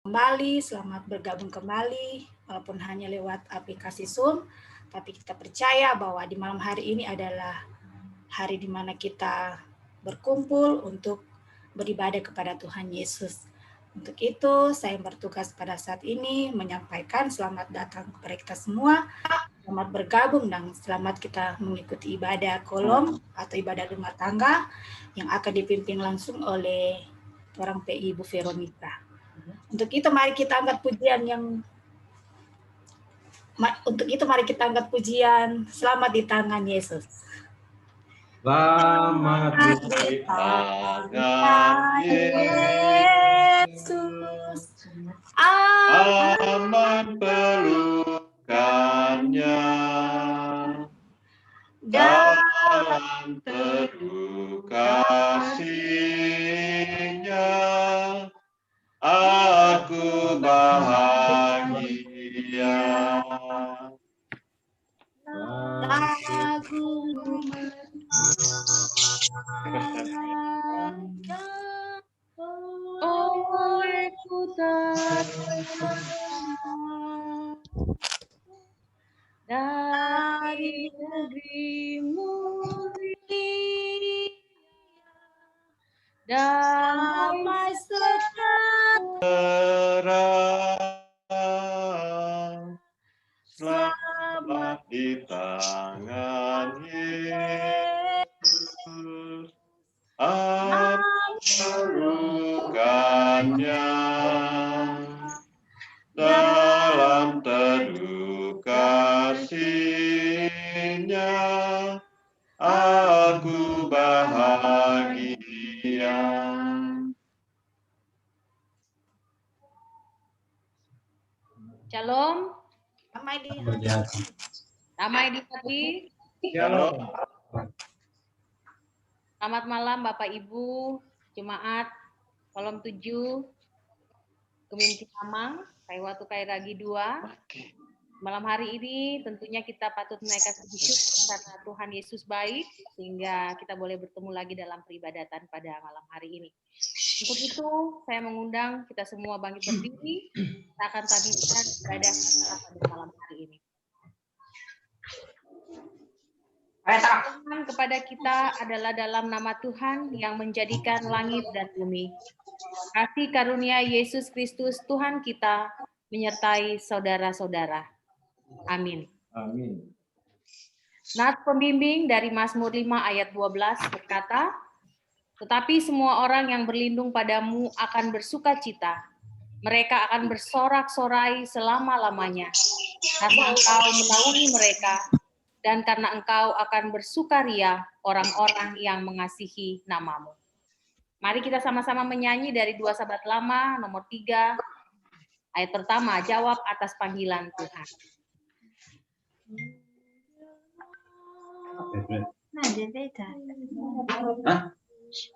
kembali, selamat bergabung kembali, walaupun hanya lewat aplikasi Zoom, tapi kita percaya bahwa di malam hari ini adalah hari di mana kita berkumpul untuk beribadah kepada Tuhan Yesus. Untuk itu, saya bertugas pada saat ini menyampaikan selamat datang kepada kita semua, selamat bergabung dan selamat kita mengikuti ibadah kolom atau ibadah rumah tangga yang akan dipimpin langsung oleh orang PI Ibu Veronica. Untuk itu mari kita angkat pujian Selamat di Tangan Yesus. Selamat di tangan Yesus, aman pelukannya, dalam teduh kasih-Nya, aku bahagia. Lagu olehku dari negerimu damai Terang, selamat di tangan Yesus, aman pelukannya, dalam teduh kasih-Nya, aku bahagia. Shalom. Damai di hati. Shalom. Selamat malam Bapak Ibu, Jemaat, Kolom 7, Keminti Amang, Kaiwatu Kairagi 2. Malam hari ini tentunya kita patut menaikkan puji syukur karena Tuhan Yesus baik, sehingga kita boleh bertemu lagi dalam peribadatan pada malam hari ini. Untuk itu, saya mengundang kita semua bangkit berdiri, kita akan tabiskan ibadah kita pada malam hari ini. Firman kepada kita adalah dalam nama Tuhan yang menjadikan langit dan bumi. Kasih karunia Yesus Kristus Tuhan kita menyertai saudara-saudara. Amin. Amin. Nats pembimbing dari Mazmur 5 ayat 12 berkata, tetapi semua orang yang berlindung padamu akan bersukacita. Mereka akan bersorak-sorai selama-lamanya. Karena engkau menaungi mereka, dan karena engkau akan bersukaria orang-orang yang mengasihi namamu. Mari kita sama-sama menyanyi dari 2 Sahabat Lama nomor 3. Ayat pertama, jawab atas panggilan Tuhan.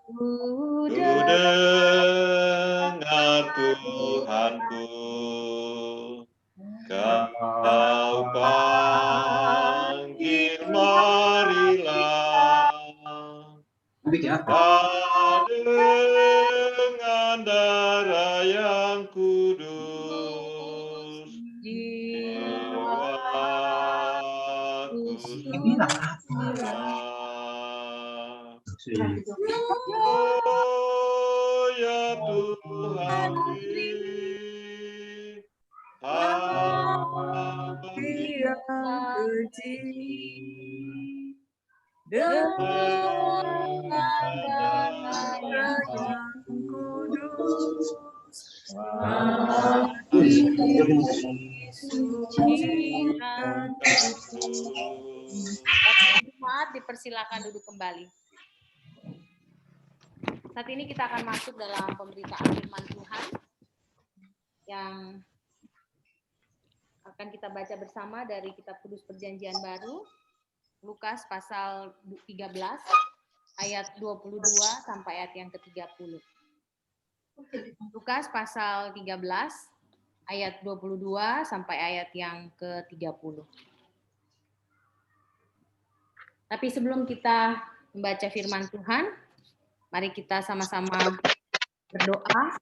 Ku dengar Tuhanku, Kau panggil marilah, dengan darah yang kudus, jiwaku sudah. Oh ya Tuhan, Jemaat dipersilakan duduk kembali. Saat ini kita akan masuk dalam pemberitaan firman Tuhan yang akan kita baca bersama dari Kitab Kudus Perjanjian Baru, Lukas pasal 13 ayat 22 sampai ayat yang ke-30. Lukas pasal 13 ayat 22 sampai ayat yang ke-30. Tapi sebelum kita membaca firman Tuhan, mari kita sama-sama berdoa.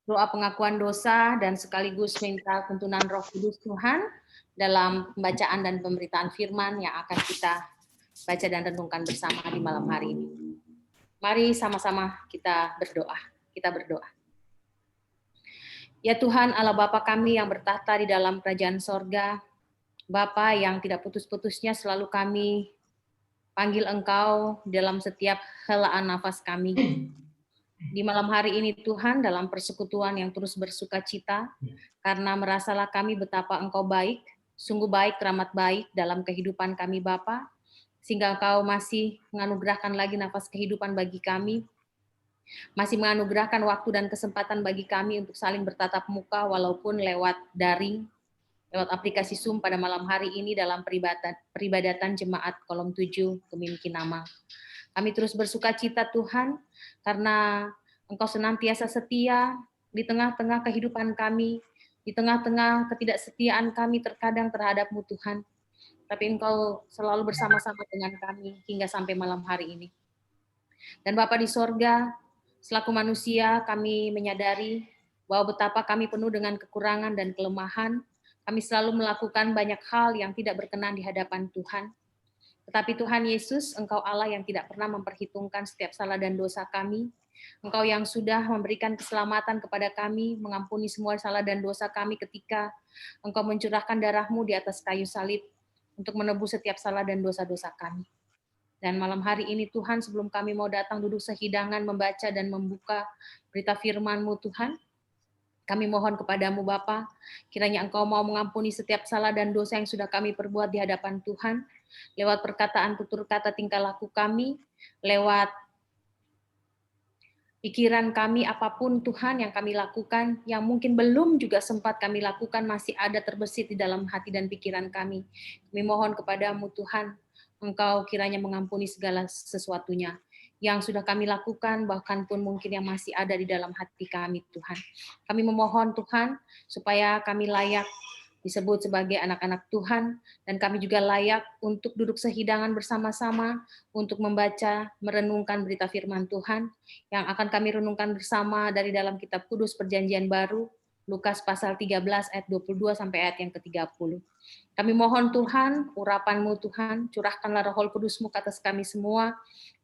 doa pengakuan dosa, dan sekaligus minta tuntunan Roh Kudus Tuhan dalam pembacaan dan pemberitaan firman yang akan kita baca dan renungkan bersama di malam hari ini. Mari sama-sama kita berdoa. Kita berdoa. Ya Tuhan, Allah Bapa kami yang bertahta di dalam kerajaan sorga, Bapa yang tidak putus-putusnya selalu kami panggil Engkau dalam setiap helaan nafas kami. Di malam hari ini Tuhan, dalam persekutuan yang terus bersuka cita, karena merasalah kami betapa Engkau baik, sungguh baik, teramat baik dalam kehidupan kami Bapa, sehingga Engkau masih menganugerahkan lagi nafas kehidupan bagi kami, masih menganugerahkan waktu dan kesempatan bagi kami untuk saling bertatap muka walaupun lewat daring, lewat aplikasi Zoom pada malam hari ini dalam peribadatan Jemaat Kolom 7 Pemimpin Nama. Kami terus bersuka cita Tuhan, karena Engkau senantiasa setia di tengah-tengah kehidupan kami, di tengah-tengah ketidaksetiaan kami terkadang terhadap-Mu Tuhan. Tapi Engkau selalu bersama-sama dengan kami hingga sampai malam hari ini. Dan Bapa di sorga, selaku manusia kami menyadari bahwa betapa kami penuh dengan kekurangan dan kelemahan. Kami selalu melakukan banyak hal yang tidak berkenan di hadapan Tuhan. Tetapi Tuhan Yesus, Engkau Allah yang tidak pernah memperhitungkan setiap salah dan dosa kami. Engkau yang sudah memberikan keselamatan kepada kami, mengampuni semua salah dan dosa kami ketika Engkau mencurahkan darah-Mu di atas kayu salib untuk menebus setiap salah dan dosa-dosa kami. Dan malam hari ini Tuhan, sebelum kami mau datang duduk sehidangan, membaca dan membuka berita firman-Mu Tuhan, kami mohon kepadamu Bapa, kiranya Engkau mau mengampuni setiap salah dan dosa yang sudah kami perbuat di hadapan Tuhan, lewat perkataan, tutur kata, tingkah laku kami, lewat pikiran kami, apapun Tuhan yang kami lakukan, yang mungkin belum juga sempat kami lakukan, masih ada terbesit di dalam hati dan pikiran kami. Kami mohon kepadamu Tuhan, Engkau kiranya mengampuni segala sesuatunya yang sudah kami lakukan, bahkan pun mungkin yang masih ada di dalam hati kami Tuhan. Kami memohon Tuhan, supaya kami layak disebut sebagai anak-anak Tuhan, dan kami juga layak untuk duduk sehidangan bersama-sama, untuk membaca, merenungkan berita firman Tuhan, yang akan kami renungkan bersama dari dalam kitab Kudus Perjanjian Baru, Lukas pasal 13 ayat 22 sampai ayat yang ke-30. Kami mohon Tuhan, urapan-Mu Tuhan, curahkanlah Roh Kudus-Mu ke atas kami semua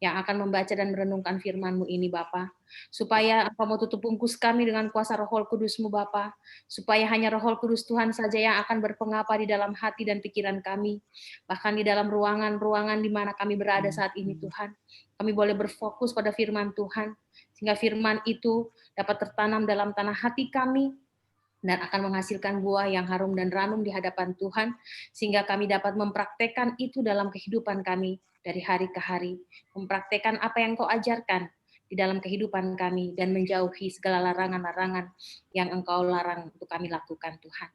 yang akan membaca dan merenungkan firman-Mu ini Bapa, supaya Engkau mau tutup bungkus kami dengan kuasa Roh Kudus-Mu Bapa, supaya hanya Roh Kudus Tuhan saja yang akan berpengapa di dalam hati dan pikiran kami, bahkan di dalam ruangan-ruangan di mana kami berada saat ini Tuhan. Kami boleh berfokus pada firman Tuhan, sehingga firman itu dapat tertanam dalam tanah hati kami, dan akan menghasilkan buah yang harum dan ranum di hadapan Tuhan, sehingga kami dapat mempraktekkan itu dalam kehidupan kami dari hari ke hari, mempraktekkan apa yang Kau ajarkan di dalam kehidupan kami, dan menjauhi segala larangan-larangan yang Engkau larang untuk kami lakukan Tuhan.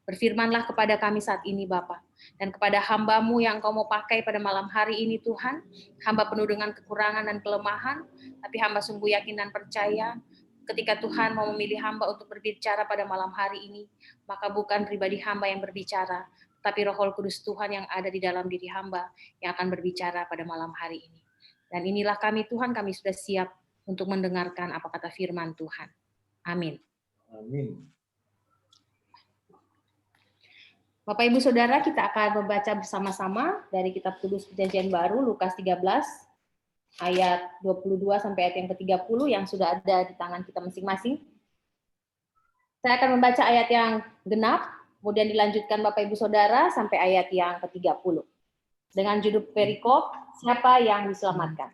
Berfirmanlah kepada kami saat ini Bapa, dan kepada hamba-Mu yang Engkau mau pakai pada malam hari ini Tuhan, hamba penuh dengan kekurangan dan kelemahan, tapi hamba sungguh yakin dan percaya, ketika Tuhan mau memilih hamba untuk berbicara pada malam hari ini, maka bukan pribadi hamba yang berbicara, tapi Roh Kudus Tuhan yang ada di dalam diri hamba yang akan berbicara pada malam hari ini. Dan inilah kami Tuhan, kami sudah siap untuk mendengarkan apa kata firman Tuhan. Amin. Amin. Bapak Ibu Saudara, kita akan membaca bersama-sama dari kitab Kudus Perjanjian Baru, Lukas 13, ayat 22 sampai ayat yang ke-30 yang sudah ada di tangan kita masing-masing. Saya akan membaca ayat yang genap, kemudian dilanjutkan Bapak Ibu Saudara sampai ayat yang ke-30. Dengan judul perikop, siapa yang diselamatkan.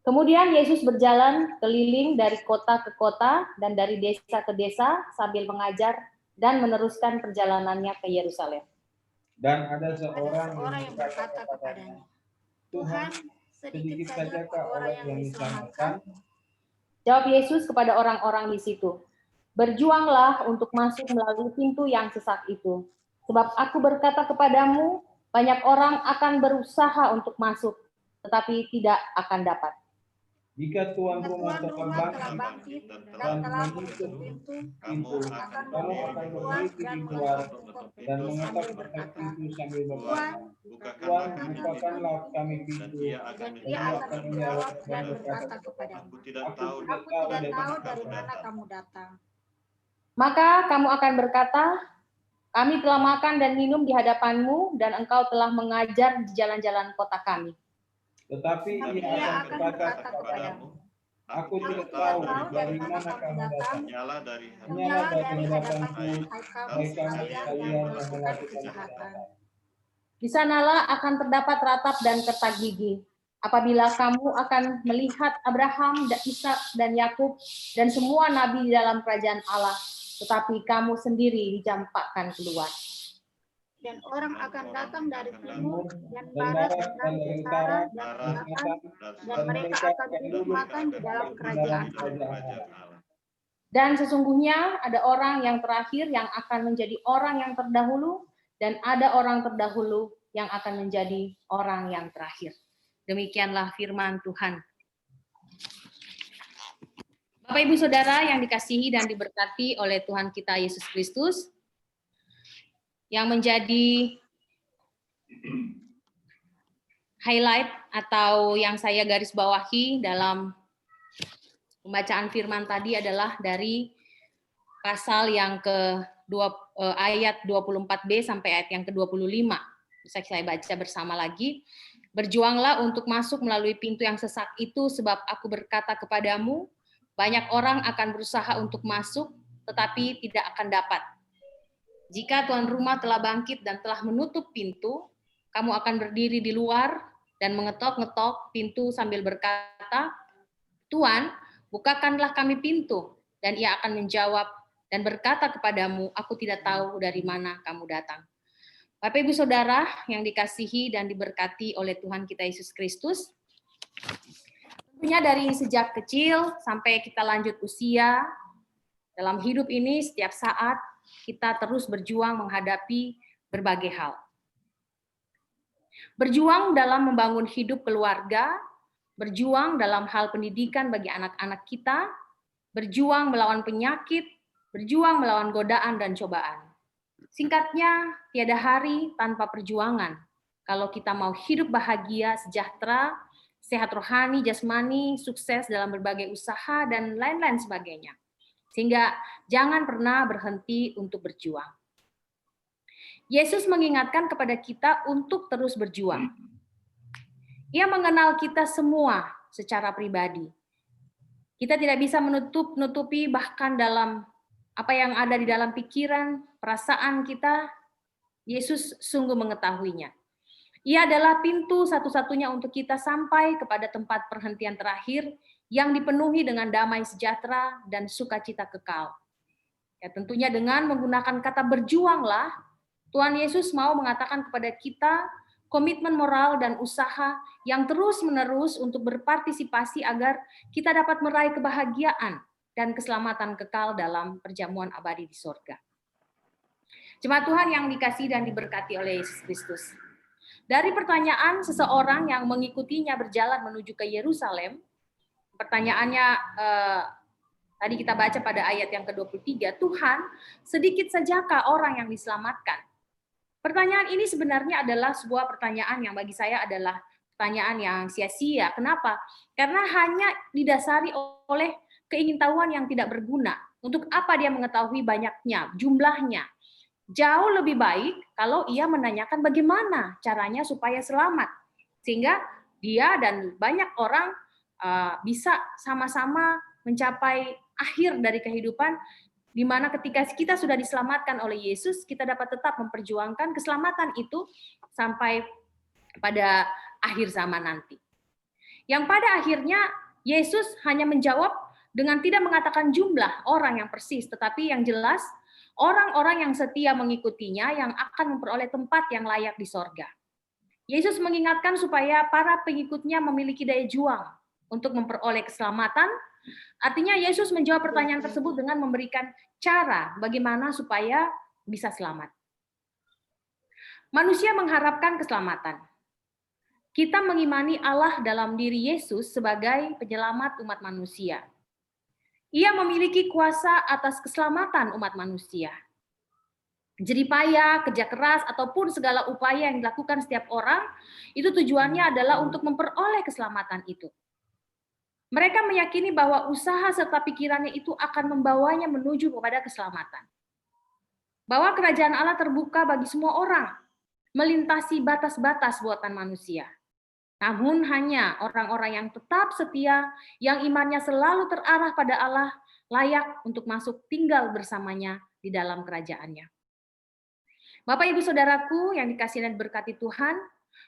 Kemudian Yesus berjalan keliling dari kota ke kota dan dari desa ke desa sambil mengajar dan meneruskan perjalanannya ke Yerusalem. Dan ada seorang yang berkata kepadanya, Tuhan, sedikit sajakah orang yang diselamatkan? Jawab Yesus kepada orang-orang di situ, berjuanglah untuk masuk melalui pintu yang sesak itu. Sebab aku berkata kepadamu, banyak orang akan berusaha untuk masuk, tetapi tidak akan dapat. Jika tuan rumah telah bangkit dan telah menutup pintu, kamu akan berdiri di luar dan mengetok-ketok pintu sambil berkata, Tuhan, bukakanlah kami pintu. Dan dia akan menjawab dan berkata kepadanya, Aku tidak tahu dari mana kamu datang. Maka kamu akan berkata, kami telah makan dan minum di hadapanmu, dan engkau telah mengajar di jalan-jalan kota kami. Tetapi ia akan berkata kepadamu, aku tidak tahu dari mana kamu datang. Nyala dari hadapanku, hai kamu sekalian yang melakukan kejahatan. Di sanalah akan terdapat ratap dan kertak gigi. Apabila kamu akan melihat Abraham, Ishak dan Yakub dan semua nabi di dalam kerajaan Allah, tetapi kamu sendiri dicampakkan keluar. Dan orang akan datang dari timur dan barat barat dan dari utara dan selatan, dan mereka akan duduk makan di dalam kerajaan Allah. Dan sesungguhnya ada orang yang terakhir yang akan menjadi orang yang terdahulu, dan ada orang terdahulu yang akan menjadi orang yang terakhir. Demikianlah firman Tuhan. Bapak Ibu Saudara yang dikasihi dan diberkati oleh Tuhan kita Yesus Kristus, yang menjadi highlight atau yang saya garis bawahi dalam pembacaan firman tadi adalah dari pasal yang ayat 24b sampai ayat yang ke-25. Bisa saya baca bersama lagi. Berjuanglah untuk masuk melalui pintu yang sesak itu, sebab aku berkata kepadamu, banyak orang akan berusaha untuk masuk, tetapi tidak akan dapat. Jika tuan rumah telah bangkit dan telah menutup pintu, kamu akan berdiri di luar dan mengetok-ngetok pintu sambil berkata, Tuan, bukakanlah kami pintu. Dan ia akan menjawab dan berkata kepadamu, aku tidak tahu dari mana kamu datang. Bapak Ibu Saudara yang dikasihi dan diberkati oleh Tuhan kita Yesus Kristus, tentunya dari sejak kecil sampai kita lanjut usia, dalam hidup ini setiap saat kita terus berjuang menghadapi berbagai hal. Berjuang dalam membangun hidup keluarga, berjuang dalam hal pendidikan bagi anak-anak kita, berjuang melawan penyakit, berjuang melawan godaan dan cobaan. Singkatnya, tiada hari tanpa perjuangan. Kalau kita mau hidup bahagia, sejahtera, sehat rohani, jasmani, sukses dalam berbagai usaha, dan lain-lain sebagainya. Sehingga jangan pernah berhenti untuk berjuang. Yesus mengingatkan kepada kita untuk terus berjuang. Ia mengenal kita semua secara pribadi. Kita tidak bisa menutupi bahkan dalam apa yang ada di dalam pikiran, perasaan kita, Yesus sungguh mengetahuinya. Ia adalah pintu satu-satunya untuk kita sampai kepada tempat perhentian terakhir yang dipenuhi dengan damai sejahtera dan sukacita kekal. Ya, tentunya dengan menggunakan kata berjuanglah, Tuhan Yesus mau mengatakan kepada kita komitmen moral dan usaha yang terus-menerus untuk berpartisipasi agar kita dapat meraih kebahagiaan dan keselamatan kekal dalam perjamuan abadi di surga. Jemaat Tuhan yang dikasihi dan diberkati oleh Yesus Kristus. Dari pertanyaan seseorang yang mengikutinya berjalan menuju ke Yerusalem, pertanyaannya tadi kita baca pada ayat yang ke-23, Tuhan, sedikit sajakah orang yang diselamatkan? Pertanyaan ini sebenarnya adalah sebuah pertanyaan yang bagi saya adalah pertanyaan yang sia-sia. Kenapa? Karena hanya didasari oleh keingintahuan yang tidak berguna. Untuk apa dia mengetahui banyaknya, jumlahnya? Jauh lebih baik kalau ia menanyakan bagaimana caranya supaya selamat. Sehingga dia dan banyak orang bisa sama-sama mencapai akhir dari kehidupan, di mana ketika kita sudah diselamatkan oleh Yesus, kita dapat tetap memperjuangkan keselamatan itu sampai pada akhir zaman nanti. Yang pada akhirnya Yesus hanya menjawab dengan tidak mengatakan jumlah orang yang persis, tetapi yang jelas orang-orang yang setia mengikutinya yang akan memperoleh tempat yang layak di sorga. Yesus mengingatkan supaya para pengikutnya memiliki daya juang untuk memperoleh keselamatan. Artinya Yesus menjawab pertanyaan tersebut dengan memberikan cara bagaimana supaya bisa selamat. Manusia mengharapkan keselamatan. Kita mengimani Allah dalam diri Yesus sebagai penyelamat umat manusia. Ia memiliki kuasa atas keselamatan umat manusia. Jerih payah, kerja keras, ataupun segala upaya yang dilakukan setiap orang, itu tujuannya adalah untuk memperoleh keselamatan itu. Mereka meyakini bahwa usaha serta pikirannya itu akan membawanya menuju kepada keselamatan. Bahwa kerajaan Allah terbuka bagi semua orang, melintasi batas-batas buatan manusia. Namun hanya orang-orang yang tetap setia, yang imannya selalu terarah pada Allah, layak untuk masuk tinggal bersamanya di dalam kerajaannya. Bapak, Ibu, Saudaraku yang dikasihi dan berkati Tuhan,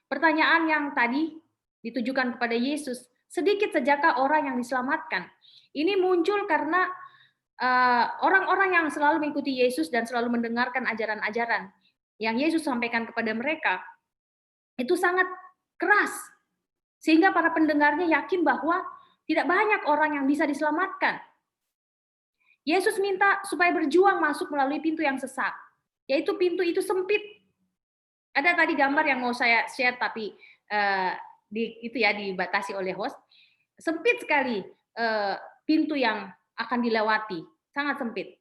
pertanyaan yang tadi ditujukan kepada Yesus, sedikit sajakah orang yang diselamatkan? Ini muncul karena orang-orang yang selalu mengikuti Yesus dan selalu mendengarkan ajaran-ajaran yang Yesus sampaikan kepada mereka, itu sangat keras. Sehingga para pendengarnya yakin bahwa tidak banyak orang yang bisa diselamatkan. Yesus minta supaya berjuang masuk melalui pintu yang sesak, yaitu pintu itu sempit. Ada tadi gambar yang mau saya share, tapi dibatasi oleh host. Sempit sekali pintu yang akan dilewati, sangat sempit.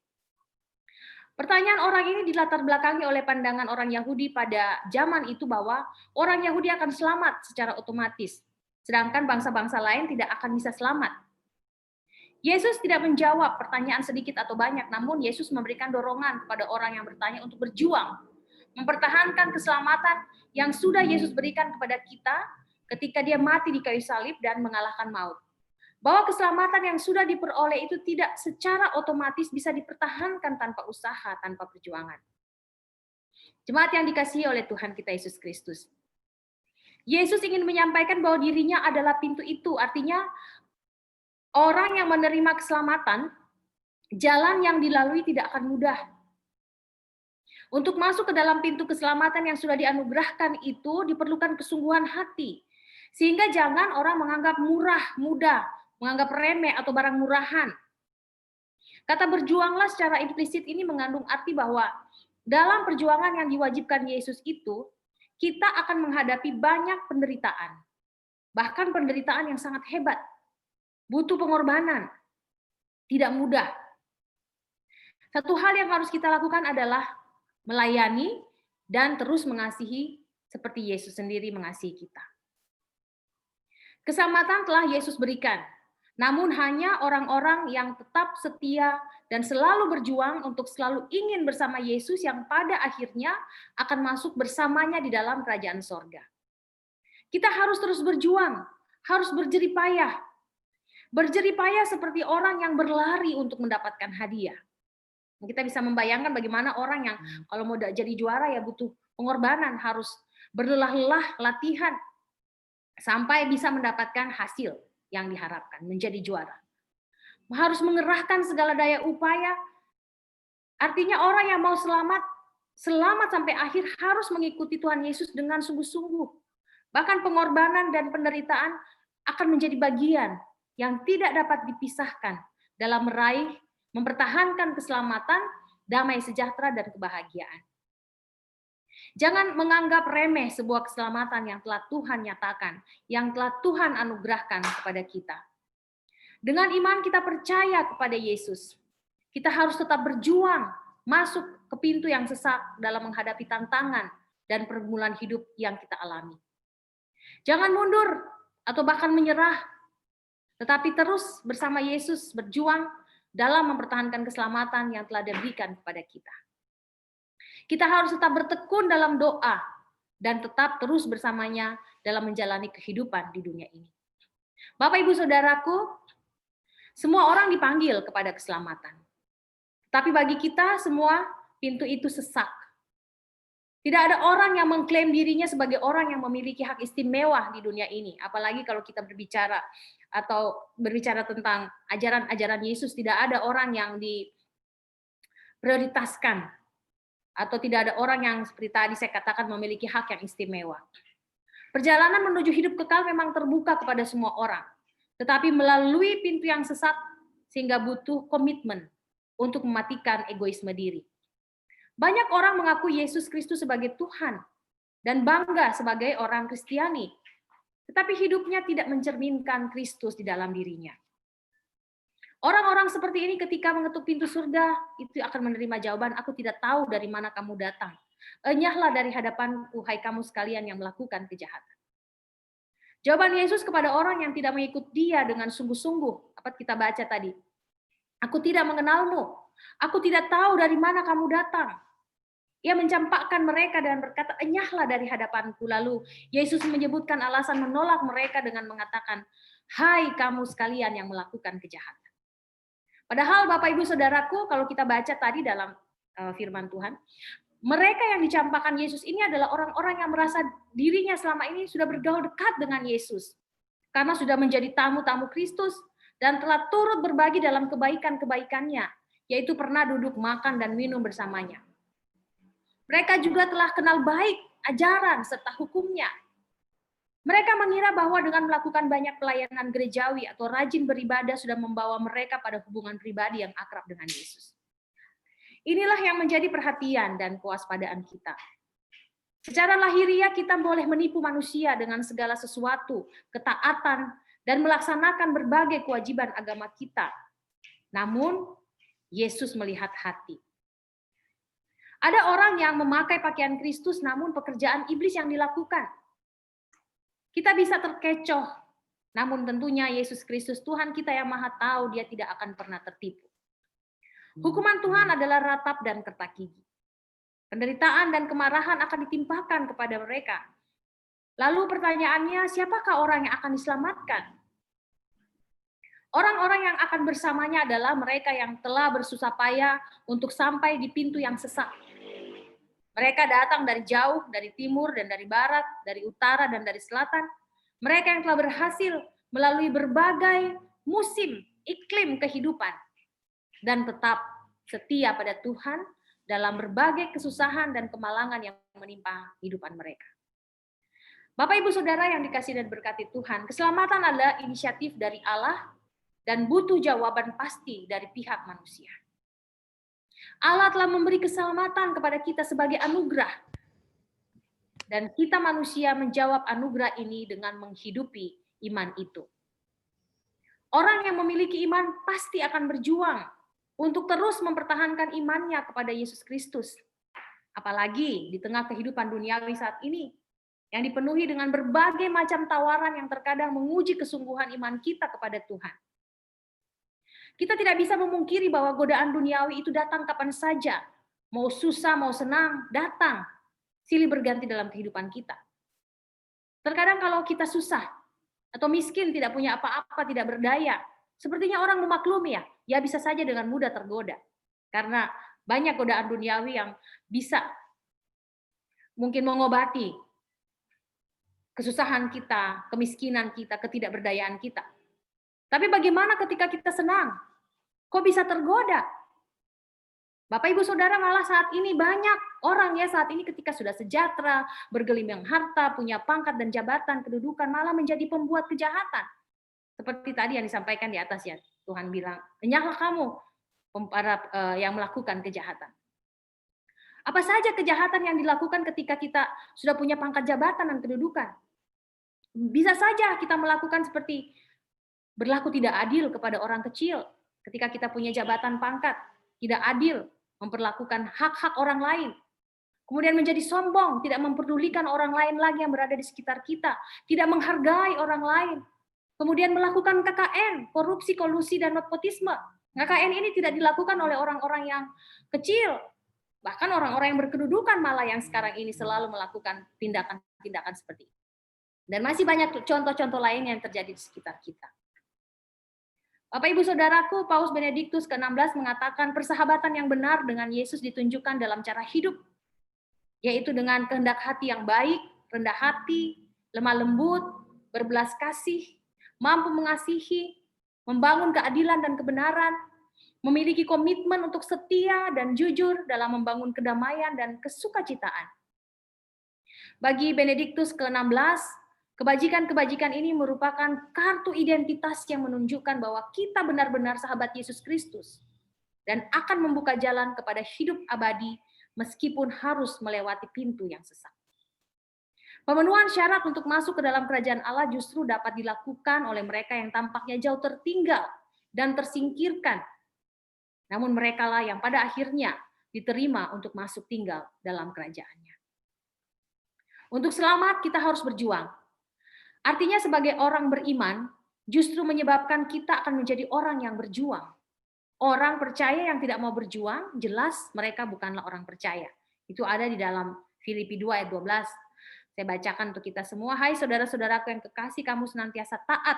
Pertanyaan orang ini dilatar belakangi oleh pandangan orang Yahudi pada zaman itu bahwa orang Yahudi akan selamat secara otomatis, sedangkan bangsa-bangsa lain tidak akan bisa selamat. Yesus tidak menjawab pertanyaan sedikit atau banyak, namun Yesus memberikan dorongan kepada orang yang bertanya untuk berjuang, mempertahankan keselamatan yang sudah Yesus berikan kepada kita ketika dia mati di kayu salib dan mengalahkan maut. Bahwa keselamatan yang sudah diperoleh itu tidak secara otomatis bisa dipertahankan tanpa usaha, tanpa perjuangan. Jemaat yang dikasihi oleh Tuhan kita Yesus Kristus. Yesus ingin menyampaikan bahwa dirinya adalah pintu itu, artinya orang yang menerima keselamatan, jalan yang dilalui tidak akan mudah. Untuk masuk ke dalam pintu keselamatan yang sudah dianugerahkan itu diperlukan kesungguhan hati. Sehingga jangan orang menganggap murah, mudah, menganggap remeh atau barang murahan. Kata berjuanglah secara implisit ini mengandung arti bahwa dalam perjuangan yang diwajibkan Yesus itu, kita akan menghadapi banyak penderitaan. Bahkan penderitaan yang sangat hebat. Butuh pengorbanan. Tidak mudah. Satu hal yang harus kita lakukan adalah melayani dan terus mengasihi seperti Yesus sendiri mengasihi kita. Keselamatan telah Yesus berikan. Namun hanya orang-orang yang tetap setia dan selalu berjuang untuk selalu ingin bersama Yesus yang pada akhirnya akan masuk bersamanya di dalam kerajaan sorga. Kita harus terus berjuang, harus berjerih payah. Berjerih payah seperti orang yang berlari untuk mendapatkan hadiah. Kita bisa membayangkan bagaimana orang yang kalau mau jadi juara ya butuh pengorbanan, harus berlelah-lelah latihan sampai bisa mendapatkan hasil yang diharapkan, menjadi juara. Harus mengerahkan segala daya upaya. Artinya orang yang mau selamat sampai akhir harus mengikuti Tuhan Yesus dengan sungguh-sungguh. Bahkan pengorbanan dan penderitaan akan menjadi bagian yang tidak dapat dipisahkan dalam meraih, mempertahankan keselamatan, damai sejahtera, dan kebahagiaan. Jangan menganggap remeh sebuah keselamatan yang telah Tuhan nyatakan, yang telah Tuhan anugerahkan kepada kita. Dengan iman kita percaya kepada Yesus. Kita harus tetap berjuang, masuk ke pintu yang sesak dalam menghadapi tantangan dan pergumulan hidup yang kita alami. Jangan mundur atau bahkan menyerah, tetapi terus bersama Yesus berjuang dalam mempertahankan keselamatan yang telah diberikan kepada kita. Kita harus tetap bertekun dalam doa dan tetap terus bersamanya dalam menjalani kehidupan di dunia ini. Bapak, Ibu, Saudaraku, semua orang dipanggil kepada keselamatan. Tapi bagi kita semua, pintu itu sesak. Tidak ada orang yang mengklaim dirinya sebagai orang yang memiliki hak istimewa di dunia ini. Apalagi kalau kita berbicara tentang ajaran-ajaran Yesus, tidak ada orang yang diprioritaskan. Atau tidak ada orang yang seperti tadi saya katakan memiliki hak yang istimewa. Perjalanan menuju hidup kekal memang terbuka kepada semua orang. Tetapi melalui pintu yang sesat sehingga butuh komitmen untuk mematikan egoisme diri. Banyak orang mengaku Yesus Kristus sebagai Tuhan dan bangga sebagai orang Kristiani. Tetapi hidupnya tidak mencerminkan Kristus di dalam dirinya. Orang-orang seperti ini ketika mengetuk pintu surga, itu akan menerima jawaban, aku tidak tahu dari mana kamu datang. Enyahlah dari hadapanku, hai kamu sekalian yang melakukan kejahatan. Jawaban Yesus kepada orang yang tidak mengikut Dia dengan sungguh-sungguh, apa kita baca tadi? Aku tidak mengenalmu. Aku tidak tahu dari mana kamu datang. Ia mencampakkan mereka dan berkata, enyahlah dari hadapanku. Lalu Yesus menyebutkan alasan menolak mereka dengan mengatakan, hai kamu sekalian yang melakukan kejahatan. Padahal Bapak Ibu Saudaraku, kalau kita baca tadi dalam firman Tuhan, mereka yang dicampakkan Yesus ini adalah orang-orang yang merasa dirinya selama ini sudah bergaul dekat dengan Yesus. Karena sudah menjadi tamu-tamu Kristus dan telah turut berbagi dalam kebaikan-kebaikannya, yaitu pernah duduk makan dan minum bersamanya. Mereka juga telah kenal baik ajaran serta hukumnya. Mereka mengira bahwa dengan melakukan banyak pelayanan gerejawi atau rajin beribadah sudah membawa mereka pada hubungan pribadi yang akrab dengan Yesus. Inilah yang menjadi perhatian dan kewaspadaan kita. Secara lahiriah kita boleh menipu manusia dengan segala sesuatu, ketaatan, dan melaksanakan berbagai kewajiban agama kita. Namun, Yesus melihat hati. Ada orang yang memakai pakaian Kristus, namun pekerjaan iblis yang dilakukan. Kita bisa terkecoh, namun tentunya Yesus Kristus Tuhan kita yang Maha Tahu, Dia tidak akan pernah tertipu. Hukuman Tuhan adalah ratap dan kertak gigi. Penderitaan dan kemarahan akan ditimpakan kepada mereka. Lalu pertanyaannya, siapakah orang yang akan diselamatkan? Orang-orang yang akan bersamanya adalah mereka yang telah bersusah payah untuk sampai di pintu yang sesak. Mereka datang dari jauh, dari timur dan dari barat, dari utara dan dari selatan. Mereka yang telah berhasil melalui berbagai musim, iklim kehidupan, dan tetap setia pada Tuhan dalam berbagai kesusahan dan kemalangan yang menimpa kehidupan mereka. Bapak Ibu Saudara yang dikasihi dan berkati Tuhan, keselamatan adalah inisiatif dari Allah dan butuh jawaban pasti dari pihak manusia. Allah telah memberi keselamatan kepada kita sebagai anugerah, dan kita manusia menjawab anugerah ini dengan menghidupi iman itu. Orang yang memiliki iman pasti akan berjuang untuk terus mempertahankan imannya kepada Yesus Kristus. Apalagi di tengah kehidupan duniawi saat ini, yang dipenuhi dengan berbagai macam tawaran yang terkadang menguji kesungguhan iman kita kepada Tuhan. Kita tidak bisa memungkiri bahwa godaan duniawi itu datang kapan saja. Mau susah, mau senang, datang. Silih berganti dalam kehidupan kita. Terkadang kalau kita susah, atau miskin, tidak punya apa-apa, tidak berdaya, sepertinya orang memaklumi ya bisa saja dengan mudah tergoda. Karena banyak godaan duniawi yang bisa mungkin mengobati kesusahan kita, kemiskinan kita, ketidakberdayaan kita. Tapi bagaimana ketika kita senang? Kok bisa tergoda? Bapak Ibu Saudara, malah saat ini banyak orang ya saat ini ketika sudah sejahtera, bergelimang harta, punya pangkat dan jabatan, kedudukan, malah menjadi pembuat kejahatan. Seperti tadi yang disampaikan di atas ya, Tuhan bilang, enyahlah kamu para yang melakukan kejahatan. Apa saja kejahatan yang dilakukan ketika kita sudah punya pangkat jabatan dan kedudukan? Bisa saja kita melakukan seperti berlaku tidak adil kepada orang kecil ketika kita punya jabatan pangkat, tidak adil memperlakukan hak-hak orang lain. Kemudian menjadi sombong, tidak memperdulikan orang lain lagi yang berada di sekitar kita, tidak menghargai orang lain. Kemudian melakukan KKN, korupsi, kolusi, dan nepotisme. KKN ini tidak dilakukan oleh orang-orang yang kecil, bahkan orang-orang yang berkedudukan malah yang sekarang ini selalu melakukan tindakan-tindakan seperti itu. Dan masih banyak contoh-contoh lain yang terjadi di sekitar kita. Bapak Ibu Saudaraku, Paus Benediktus ke-16 mengatakan persahabatan yang benar dengan Yesus ditunjukkan dalam cara hidup, yaitu dengan kehendak hati yang baik, rendah hati, lemah lembut, berbelas kasih, mampu mengasihi, membangun keadilan dan kebenaran, memiliki komitmen untuk setia dan jujur dalam membangun kedamaian dan kesukacitaan. Bagi Benediktus ke-16, kebajikan-kebajikan ini merupakan kartu identitas yang menunjukkan bahwa kita benar-benar sahabat Yesus Kristus dan akan membuka jalan kepada hidup abadi meskipun harus melewati pintu yang sesak. Pemenuhan syarat untuk masuk ke dalam kerajaan Allah justru dapat dilakukan oleh mereka yang tampaknya jauh tertinggal dan tersingkirkan. Namun merekalah yang pada akhirnya diterima untuk masuk tinggal dalam kerajaannya. Untuk selamat kita harus berjuang. Artinya sebagai orang beriman, justru menyebabkan kita akan menjadi orang yang berjuang. Orang percaya yang tidak mau berjuang, jelas mereka bukanlah orang percaya. Itu ada di dalam Filipi 2 ayat 12. Saya bacakan untuk kita semua. Hai saudara-saudaraku yang kekasih, kamu senantiasa taat.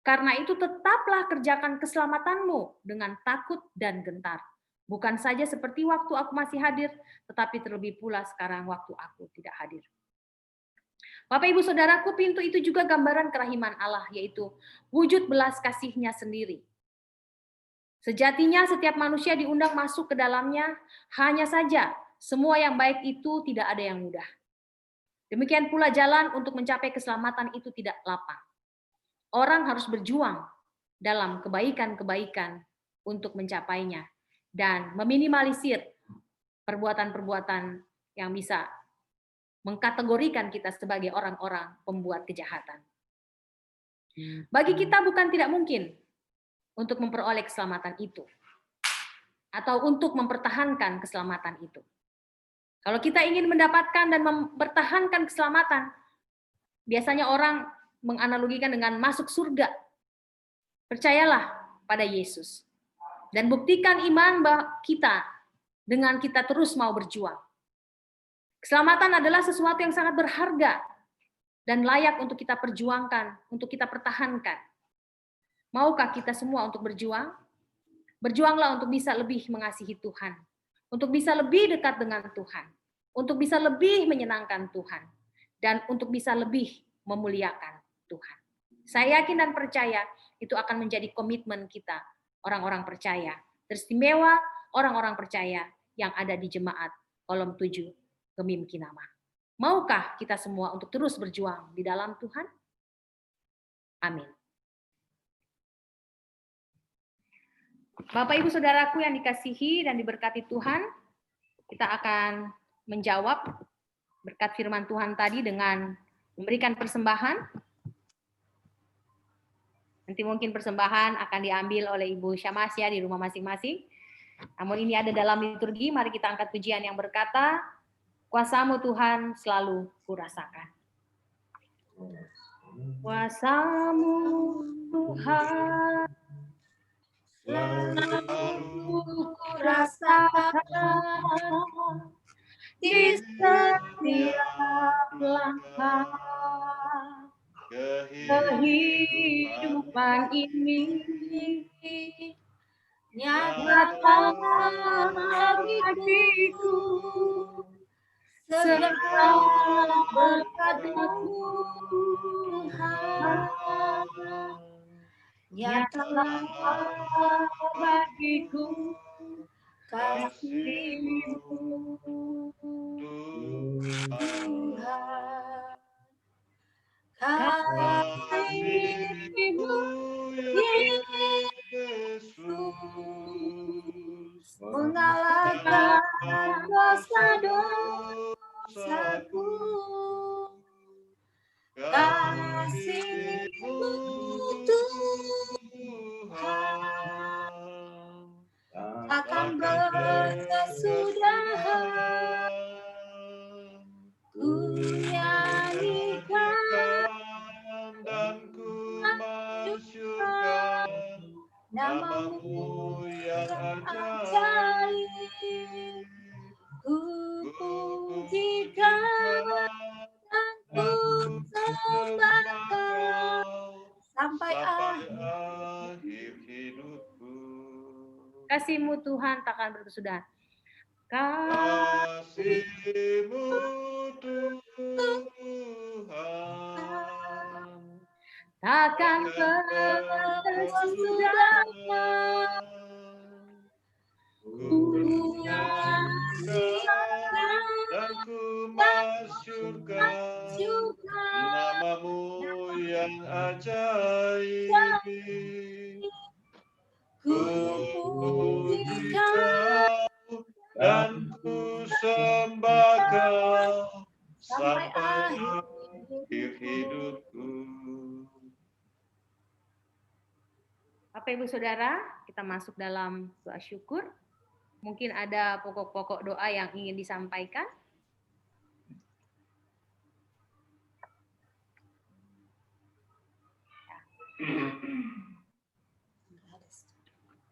Karena itu tetaplah kerjakan keselamatanmu dengan takut dan gentar. Bukan saja seperti waktu aku masih hadir, tetapi terlebih pula sekarang waktu aku tidak hadir. Bapak Ibu Saudaraku, pintu itu juga gambaran kerahiman Allah, yaitu wujud belas kasih-Nya sendiri. Sejatinya setiap manusia diundang masuk ke dalamnya, hanya saja semua yang baik itu tidak ada yang mudah. Demikian pula jalan untuk mencapai keselamatan itu tidak lapang. Orang harus berjuang dalam kebaikan-kebaikan untuk mencapainya dan meminimalisir perbuatan-perbuatan yang bisa mengkategorikan kita sebagai orang-orang pembuat kejahatan. Bagi kita bukan tidak mungkin untuk memperoleh keselamatan itu atau untuk mempertahankan keselamatan itu. Kalau kita ingin mendapatkan dan mempertahankan keselamatan, biasanya orang menganalogikan dengan masuk surga. Percayalah pada Yesus dan buktikan iman kita dengan kita terus mau berjuang. Keselamatan adalah sesuatu yang sangat berharga dan layak untuk kita perjuangkan, untuk kita pertahankan. Maukah kita semua untuk berjuang? Berjuanglah untuk bisa lebih mengasihi Tuhan, untuk bisa lebih dekat dengan Tuhan, untuk bisa lebih menyenangkan Tuhan, dan untuk bisa lebih memuliakan Tuhan. Saya yakin dan percaya itu akan menjadi komitmen kita, orang-orang percaya, teristimewa orang-orang percaya yang ada di jemaat Kolom 7 Gemim Kinama. Maukah kita semua untuk terus berjuang di dalam Tuhan? Amin. Bapak Ibu Saudaraku yang dikasihi dan diberkati Tuhan, kita akan menjawab berkat firman Tuhan tadi dengan memberikan persembahan. Nanti mungkin persembahan akan diambil oleh Ibu Syamasya di rumah masing-masing. Namun ini ada dalam liturgi, mari kita angkat pujian yang berkata, kuasa-Mu Tuhan selalu kurasakan. Kuasa-Mu Tuhan selalu kurasakan di setiap langkah kehidupan ini. Nyata bagiku segala berkat Tuhan. Nyata bagiku kasih-Mu Tuhan. Kasih-Mu Yesus mengalahkan dosa-dosaku. Kasih-Mu Tuhan akan berkesudahan. Ku nyanyikan dan ku masyurkan nama-Mu yang ajaib. Ku pujikan dan ku sembahkan sampai akhir hidupku. Kasih-Mu Tuhan takkan berkesudahan. Kasih-Mu Tuhan Takkan berkesudahan. Ku nyanyikan dan ku masyurkan nama-Mu yang ajaib. Ku pujikan dan ku sembahkan sampai akhir hidupku. Bapak Ibu Saudara, kita masuk dalam doa syukur. Mungkin ada pokok-pokok doa yang ingin disampaikan.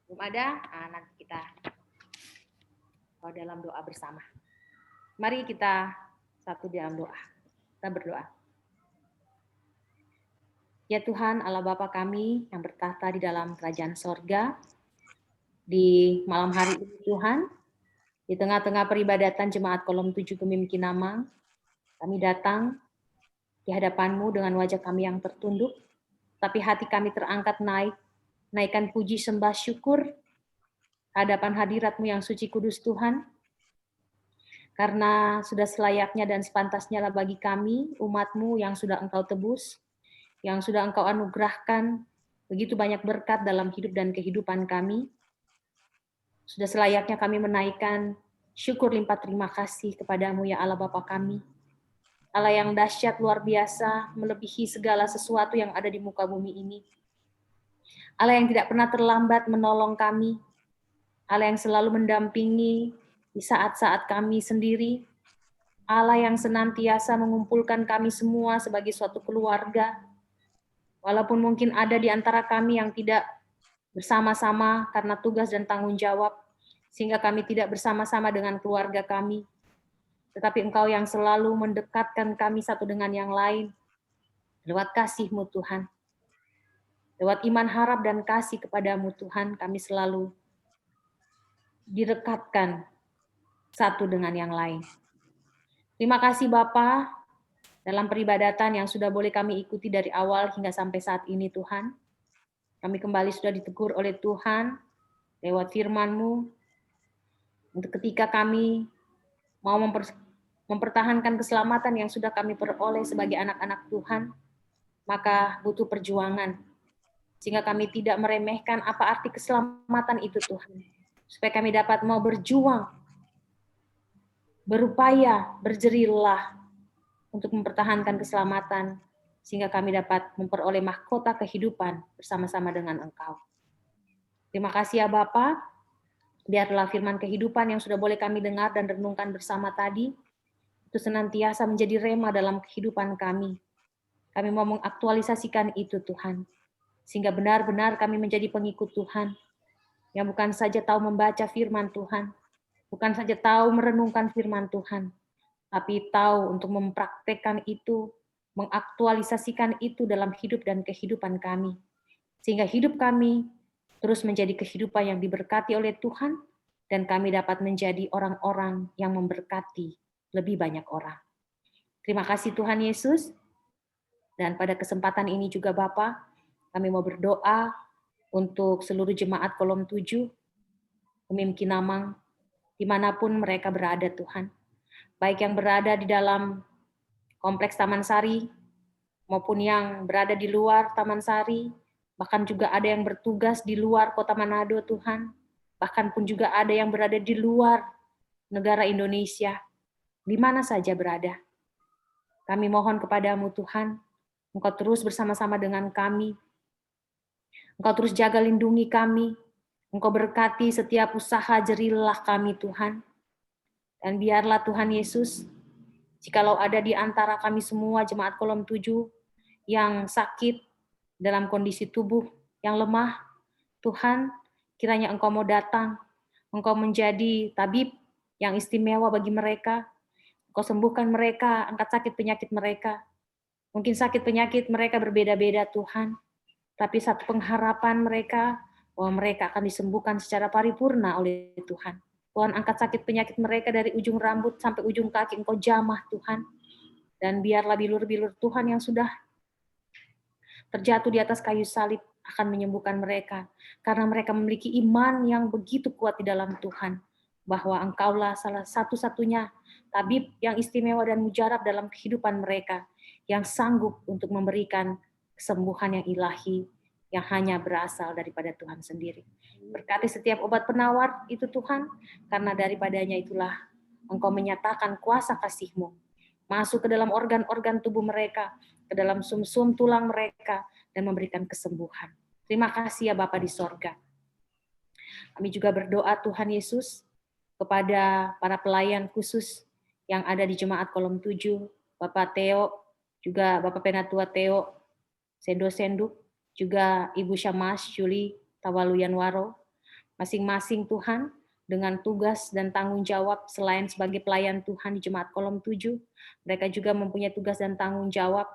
Belum ada? Nanti kita dalam doa bersama. Mari kita satu dalam doa. Kita berdoa. Ya Tuhan, Allah Bapa kami yang bertahta di dalam kerajaan sorga, di malam hari ini Tuhan, di tengah-tengah peribadatan Jemaat Kolom 7 Kemim Kinamang, kami datang di hadapan-Mu dengan wajah kami yang tertunduk, tapi hati kami terangkat naikkan puji sembah syukur hadapan hadirat-Mu yang suci kudus Tuhan, karena sudah selayaknya dan sepantasnya lah bagi kami, umat-Mu yang sudah Engkau tebus, yang sudah Engkau anugerahkan begitu banyak berkat dalam hidup dan kehidupan kami. Sudah selayaknya kami menaikkan syukur limpah terima kasih kepadamu ya Allah Bapa kami. Allah yang dahsyat luar biasa, melebihi segala sesuatu yang ada di muka bumi ini. Allah yang tidak pernah terlambat menolong kami. Allah yang selalu mendampingi di saat-saat kami sendiri. Allah yang senantiasa mengumpulkan kami semua sebagai suatu keluarga. Walaupun mungkin ada di antara kami yang tidak bersama-sama karena tugas dan tanggung jawab, sehingga kami tidak bersama-sama dengan keluarga kami. Tetapi Engkau yang selalu mendekatkan kami satu dengan yang lain, lewat kasih-Mu Tuhan. Lewat iman harap dan kasih kepadamu Tuhan, kami selalu direkatkan satu dengan yang lain. Terima kasih Bapa, dalam peribadatan yang sudah boleh kami ikuti dari awal hingga sampai saat ini Tuhan. Kami kembali sudah ditegur oleh Tuhan lewat firman-Mu. Untuk ketika kami mau mempertahankan keselamatan yang sudah kami peroleh sebagai anak-anak Tuhan, maka butuh perjuangan. Sehingga kami tidak meremehkan apa arti keselamatan itu Tuhan. Supaya kami dapat mau berjuang, berupaya, berjerilah untuk mempertahankan keselamatan, sehingga kami dapat memperoleh mahkota kehidupan bersama-sama dengan Engkau. Terima kasih ya Bapa, biarlah firman kehidupan yang sudah boleh kami dengar dan renungkan bersama tadi, itu senantiasa menjadi rema dalam kehidupan kami. Kami mau mengaktualisasikan itu Tuhan, sehingga benar-benar kami menjadi pengikut Tuhan, yang bukan saja tahu membaca firman Tuhan, bukan saja tahu merenungkan firman Tuhan, tapi tahu untuk mempraktekkan itu, mengaktualisasikan itu dalam hidup dan kehidupan kami. Sehingga hidup kami terus menjadi kehidupan yang diberkati oleh Tuhan, dan kami dapat menjadi orang-orang yang memberkati lebih banyak orang. Terima kasih Tuhan Yesus. Dan pada kesempatan ini juga Bapa, kami mau berdoa untuk seluruh jemaat Kolom 7, Kemim Kinamang, dimanapun mereka berada Tuhan. Baik yang berada di dalam kompleks Taman Sari, maupun yang berada di luar Taman Sari, bahkan juga ada yang bertugas di luar Kota Manado, Tuhan, bahkan pun juga ada yang berada di luar negara Indonesia, di mana saja berada. Kami mohon kepadamu, Tuhan, Engkau terus bersama-sama dengan kami, Engkau terus jaga lindungi kami, Engkau berkati setiap usaha jerilah kami, Tuhan. Dan biarlah Tuhan Yesus, jikalau ada di antara kami semua jemaat Kolom 7 yang sakit dalam kondisi tubuh yang lemah, Tuhan, kiranya Engkau mau datang, Engkau menjadi tabib yang istimewa bagi mereka, Engkau sembuhkan mereka, angkat sakit penyakit mereka. Mungkin sakit penyakit mereka berbeda-beda Tuhan, tapi satu pengharapan mereka, bahwa mereka akan disembuhkan secara paripurna oleh Tuhan. Tuhan, angkat sakit penyakit mereka dari ujung rambut sampai ujung kaki, Engkau jamah Tuhan. Dan biarlah bilur-bilur Tuhan yang sudah terjatuh di atas kayu salib akan menyembuhkan mereka. Karena mereka memiliki iman yang begitu kuat di dalam Tuhan. Bahwa Engkaulah salah satu-satunya tabib yang istimewa dan mujarab dalam kehidupan mereka. Yang sanggup untuk memberikan kesembuhan yang ilahi yang hanya berasal daripada Tuhan sendiri. Berkati setiap obat penawar itu Tuhan, karena daripadanya itulah Engkau menyatakan kuasa kasih-Mu masuk ke dalam organ-organ tubuh mereka, ke dalam sum-sum tulang mereka, dan memberikan kesembuhan. Terima kasih ya Bapa di sorga. Kami juga berdoa Tuhan Yesus kepada para pelayan khusus yang ada di Jemaat Kolom 7, Bapak Theo, juga Bapak Penatua Theo, Sendo-Senduk, juga Ibu Syamas Juli Tawaluyanwaro, masing-masing Tuhan dengan tugas dan tanggung jawab selain sebagai pelayan Tuhan di Jemaat Kolom 7, mereka juga mempunyai tugas dan tanggung jawab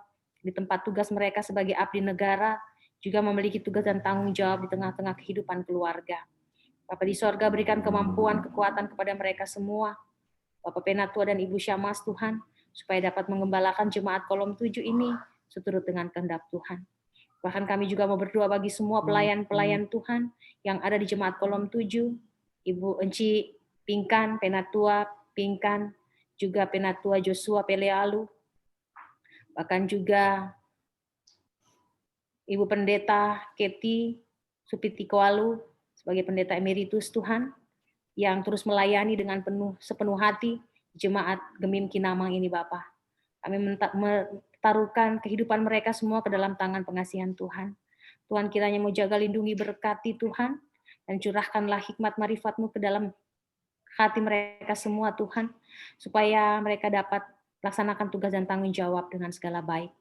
di tempat tugas mereka sebagai abdi negara, juga memiliki tugas dan tanggung jawab di tengah-tengah kehidupan keluarga. Bapa di sorga berikan kemampuan, kekuatan kepada mereka semua, Bapak Penatua dan Ibu Syamas Tuhan, supaya dapat mengembalakan Jemaat Kolom 7 ini seturut dengan kehendak Tuhan. Bahkan kami juga mau berdoa bagi semua pelayan-pelayan Tuhan yang ada di Jemaat Kolom 7, Ibu Enci Pingkan, Penatua Pingkan, juga Penatua Joshua Pelealu, bahkan juga Ibu Pendeta Keti Supitikoalu sebagai Pendeta Emeritus Tuhan, yang terus melayani dengan sepenuh hati Jemaat Gemim Kinamang ini Bapa. Kami taruhkan kehidupan mereka semua ke dalam tangan pengasihan Tuhan. Tuhan kiranya mau jaga, lindungi, berkati Tuhan, dan curahkanlah hikmat marifat-Mu ke dalam hati mereka semua Tuhan, supaya mereka dapat laksanakan tugas dan tanggung jawab dengan segala baik.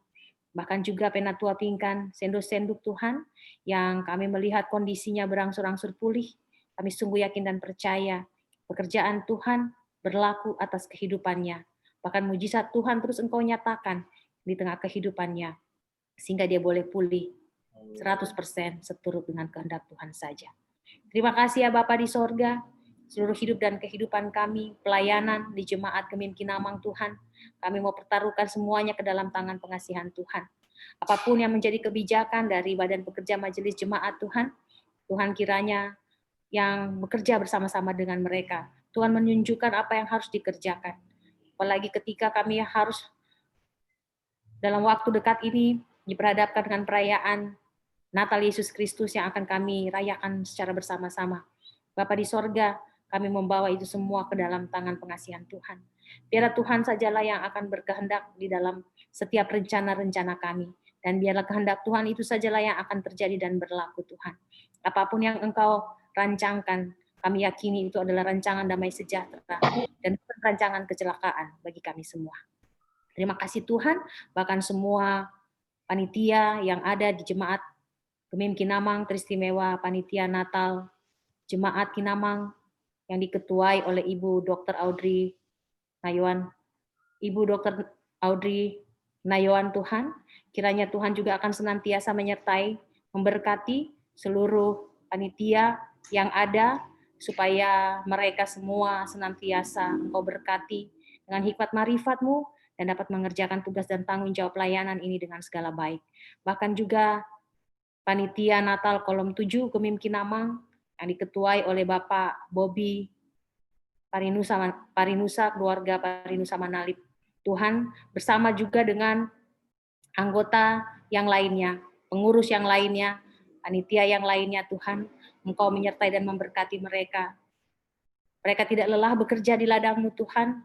Bahkan juga Penatua Pingkan, sendok-senduk Tuhan, yang kami melihat kondisinya berangsur-angsur pulih, kami sungguh yakin dan percaya pekerjaan Tuhan berlaku atas kehidupannya. Bahkan mujizat Tuhan terus Engkau nyatakan di tengah kehidupannya, sehingga dia boleh pulih 100% seturut dengan kehendak Tuhan saja. Terima kasih ya Bapa di sorga, seluruh hidup dan kehidupan kami, pelayanan di Jemaat Gemim Kinamang Tuhan, kami mau pertaruhkan semuanya ke dalam tangan pengasihan Tuhan. Apapun yang menjadi kebijakan dari Badan Pekerja Majelis Jemaat Tuhan, Tuhan kiranya yang bekerja bersama-sama dengan mereka. Tuhan menunjukkan apa yang harus dikerjakan. Apalagi ketika kami harus dalam waktu dekat ini diperhadapkan dengan perayaan Natal Yesus Kristus yang akan kami rayakan secara bersama-sama. Bapa di sorga, kami membawa itu semua ke dalam tangan pengasihan Tuhan. Biarlah Tuhan sajalah yang akan berkehendak di dalam setiap rencana-rencana kami. Dan biarlah kehendak Tuhan itu sajalah yang akan terjadi dan berlaku Tuhan. Apapun yang Engkau rancangkan, kami yakini itu adalah rancangan damai sejahtera dan bukan rancangan kecelakaan bagi kami semua. Terima kasih Tuhan, bahkan semua panitia yang ada di Jemaat Gemim Kinamang, teristimewa panitia Natal Jemaat Kinamang yang diketuai oleh Ibu Dr. Audrey Nayawan. Ibu Dr. Audrey Nayawan Tuhan, kiranya Tuhan juga akan senantiasa menyertai, memberkati seluruh panitia yang ada, supaya mereka semua senantiasa Engkau berkati dengan hikmat marifat-Mu dan dapat mengerjakan tugas dan tanggung jawab pelayanan ini dengan segala baik. Bahkan juga panitia Natal Kolom 7 Gemim Kinamang yang diketuai oleh Bapak Bobby Parinusa, keluarga Parinusa Manalip. Tuhan bersama juga dengan anggota yang lainnya, pengurus yang lainnya, panitia yang lainnya, Tuhan, Engkau menyertai dan memberkati mereka. Mereka tidak lelah bekerja di ladang-Mu, Tuhan,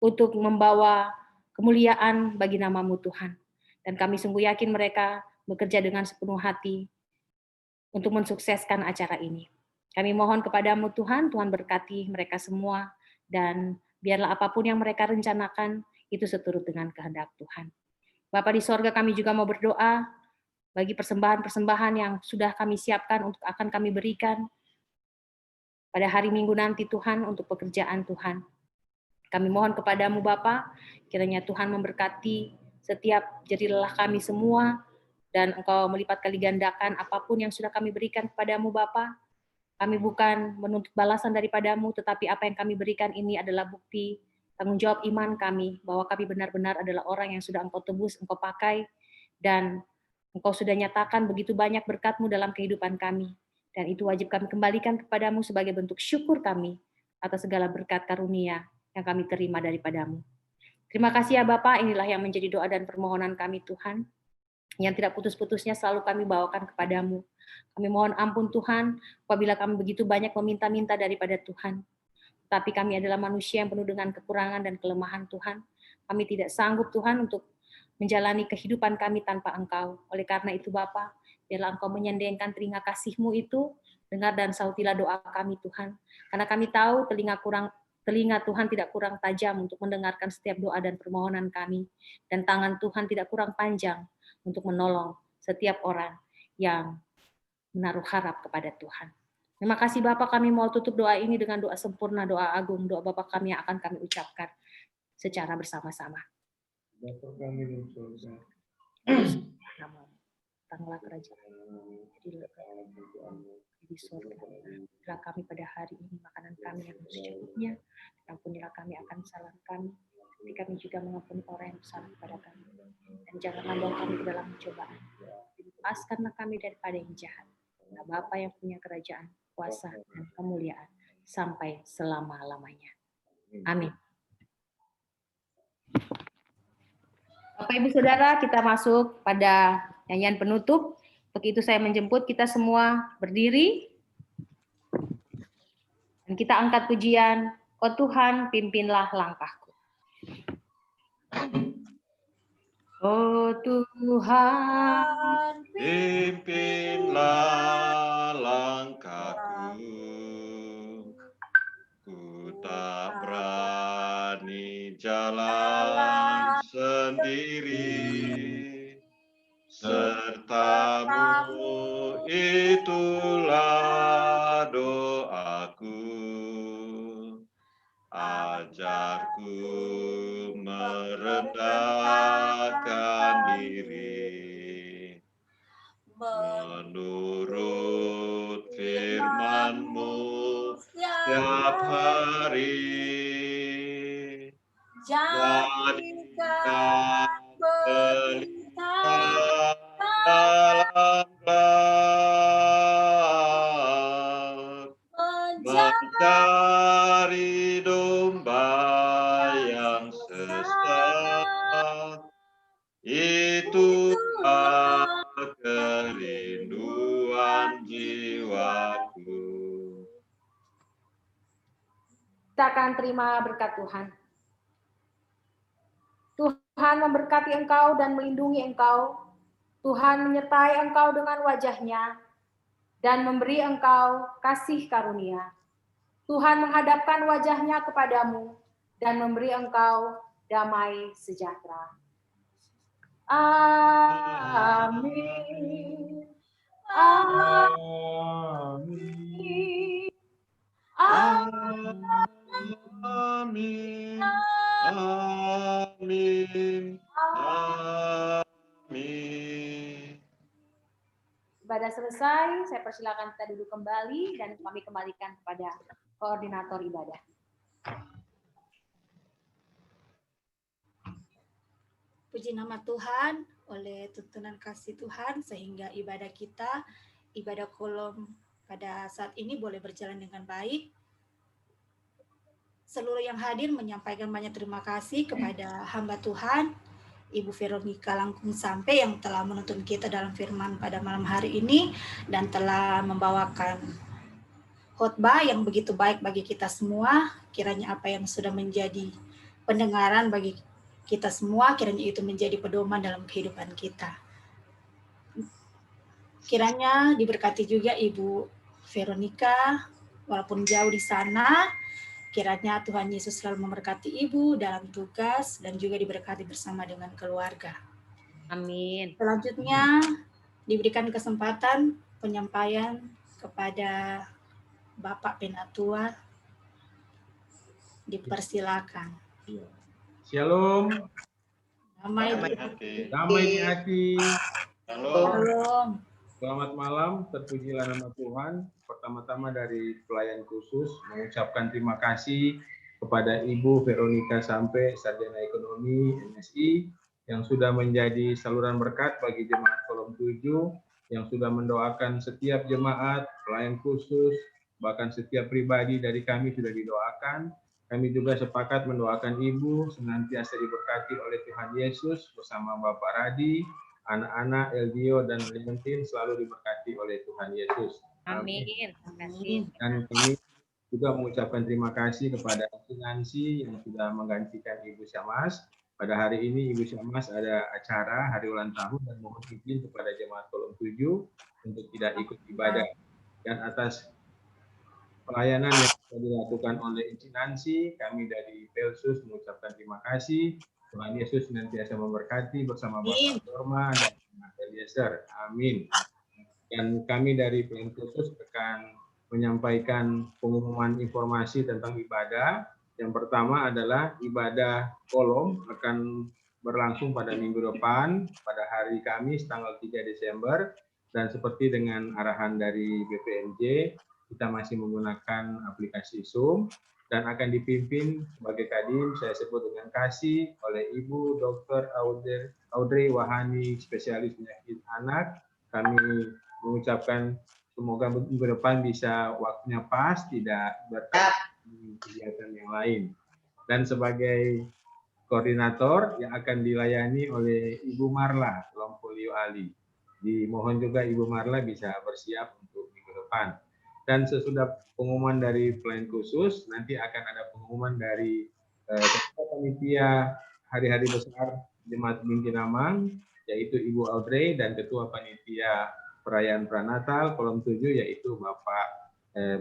untuk membawa kemuliaan bagi nama-Mu, Tuhan. Dan kami sungguh yakin mereka bekerja dengan sepenuh hati untuk mensukseskan acara ini. Kami mohon kepadamu Tuhan, Tuhan berkati mereka semua, dan biarlah apapun yang mereka rencanakan, itu seturut dengan kehendak Tuhan. Bapa di sorga, kami juga mau berdoa bagi persembahan-persembahan yang sudah kami siapkan untuk akan kami berikan pada hari Minggu nanti Tuhan, untuk pekerjaan Tuhan. Kami mohon kepadamu Bapa, kiranya Tuhan memberkati setiap jerih lelah kami semua, dan Engkau melipat kali gandakan apapun yang sudah kami berikan kepadamu Bapa. Kami bukan menuntut balasan daripadamu, tetapi apa yang kami berikan ini adalah bukti tanggung jawab iman kami, bahwa kami benar-benar adalah orang yang sudah Engkau tebus, Engkau pakai, dan Engkau sudah nyatakan begitu banyak berkat-Mu dalam kehidupan kami. Dan itu wajib kami kembalikan kepadamu sebagai bentuk syukur kami atas segala berkat karunia yang kami terima daripadamu. Terima kasih ya Bapak, inilah yang menjadi doa dan permohonan kami Tuhan, yang tidak putus-putusnya selalu kami bawakan kepadamu. Kami mohon ampun Tuhan, apabila kami begitu banyak meminta-minta daripada Tuhan. Tapi kami adalah manusia yang penuh dengan kekurangan dan kelemahan Tuhan. Kami tidak sanggup Tuhan untuk menjalani kehidupan kami tanpa Engkau. Oleh karena itu Bapa, biarlah Engkau menyendengkan telinga kasih-Mu itu, dengar dan sautilah doa kami Tuhan. Karena kami tahu Telinga Tuhan tidak kurang tajam untuk mendengarkan setiap doa dan permohonan kami. Dan tangan Tuhan tidak kurang panjang untuk menolong setiap orang yang menaruh harap kepada Tuhan. Terima kasih Bapak, kami mau tutup doa ini dengan doa sempurna, doa agung, doa Bapak kami yang akan kami ucapkan secara bersama-sama. Bapa kami di surga. Datanglah kerajaan di surga. Berilah kami pada hari ini makanan kami yang secukupnya. Ampunilah kami akan kesalahan kami. Tapi kami juga mengampuni orang yang bersalah kepada kami. Dan janganlah bawa kami ke dalam pencobaan. Lepaskanlah kami daripada yang jahat. Karena Bapa yang punya kerajaan, kuasa, dan kemuliaan sampai selama-lamanya. Amin. Bapak Ibu Saudara, kita masuk pada nyanyian penutup. Untuk itu saya menjemput kita semua berdiri. Dan kita angkat pujian, "Oh Tuhan, pimpinlah langkahku." Oh Tuhan, pimpinlah langkahku, ku tak berani jalan sendiri, sertamu itulah doaku, ajarku merendahkan diri, menurut firman-Mu setiap hari, jadikan pelita dalam gelap, mencari domba yang sesat, itulah kerinduan jiwaku. kita akan terima berkat Tuhan. Tuhan memberkati engkau dan melindungi engkau. Tuhan menyertai engkau dengan wajah-Nya dan memberi engkau kasih karunia. Tuhan menghadapkan wajah-Nya kepadamu dan memberi engkau damai sejahtera. Amin. Amin. Amin. Amin. Amin. Ibadah selesai, saya persilakan kita duduk kembali dan kami kembalikan kepada koordinator ibadah. Puji nama Tuhan, oleh tuntunan kasih Tuhan sehingga ibadah kita, ibadah kolom pada saat ini boleh berjalan dengan baik. Seluruh yang hadir menyampaikan banyak terima kasih kepada hamba Tuhan, Ibu Veronica Langkung Sampai yang telah menuntun kita dalam firman pada malam hari ini dan telah membawakan khotbah yang begitu baik bagi kita semua. Kiranya apa yang sudah menjadi pendengaran bagi kita semua, kiranya itu menjadi pedoman dalam kehidupan kita. Kiranya diberkati juga Ibu Veronica, walaupun jauh di sana. Kiranya Tuhan Yesus selalu memberkati Ibu dalam tugas dan juga diberkati bersama dengan keluarga. Amin. Selanjutnya diberikan kesempatan penyampaian kepada Bapak Penatua. Dipersilakan. Shalom. Damai Damai di hati. Damai di hati. Shalom. Shalom. Selamat malam, terpujilah nama Tuhan. Pertama-tama dari pelayan khusus mengucapkan terima kasih kepada Ibu Veronica Sampai, Sarjana Ekonomi MSI, yang sudah menjadi saluran berkat bagi jemaat kolom 7, yang sudah mendoakan setiap jemaat, pelayan khusus, bahkan setiap pribadi dari kami sudah didoakan. Kami juga sepakat mendoakan Ibu senantiasa diberkati oleh Tuhan Yesus bersama Bapak Radi, anak-anak Eldio dan Leontin selalu diberkati oleh Tuhan Yesus. Amin. Terima kasih. Dan kami juga mengucapkan terima kasih kepada Nancy yang sudah menggantikan Ibu Syamas. Pada hari ini Ibu Syamas ada acara hari ulang tahun dan mohon izin kepada jemaat kolom 7 untuk tidak ikut ibadah. Dan atas pelayanan yang sudah dilakukan oleh instansi, kami dari Pelsus mengucapkan terima kasih. Tuhan Yesus senantiasa memberkati bersama Bapak Norma dan Mas Eliezer. Amin. Dan kami dari pelayan khusus akan menyampaikan pengumuman informasi tentang ibadah. Yang pertama adalah ibadah kolom akan berlangsung pada minggu depan, pada hari Kamis tanggal 3 Desember. Dan seperti dengan arahan dari BPMJ, kita masih menggunakan aplikasi Zoom dan akan dipimpin sebagai Kadin, saya sebut dengan kasih, oleh Ibu Dr. Audrey Wahani, spesialis penyakit anak. Kami mengucapkan semoga minggu depan bisa waktunya pas, tidak berkaitan kegiatan yang lain. Dan sebagai koordinator yang akan dilayani oleh Ibu Marla Lompolio Ali. Dimohon juga Ibu Marla bisa bersiap untuk minggu depan. Dan sesudah pengumuman dari pelayan khusus, nanti akan ada pengumuman dari Ketua Panitia Hari-Hari Besar Jemaat Pemimpin Amang, yaitu Ibu Audrey, dan Ketua Panitia Perayaan Pranatal kolom 7, yaitu Bapak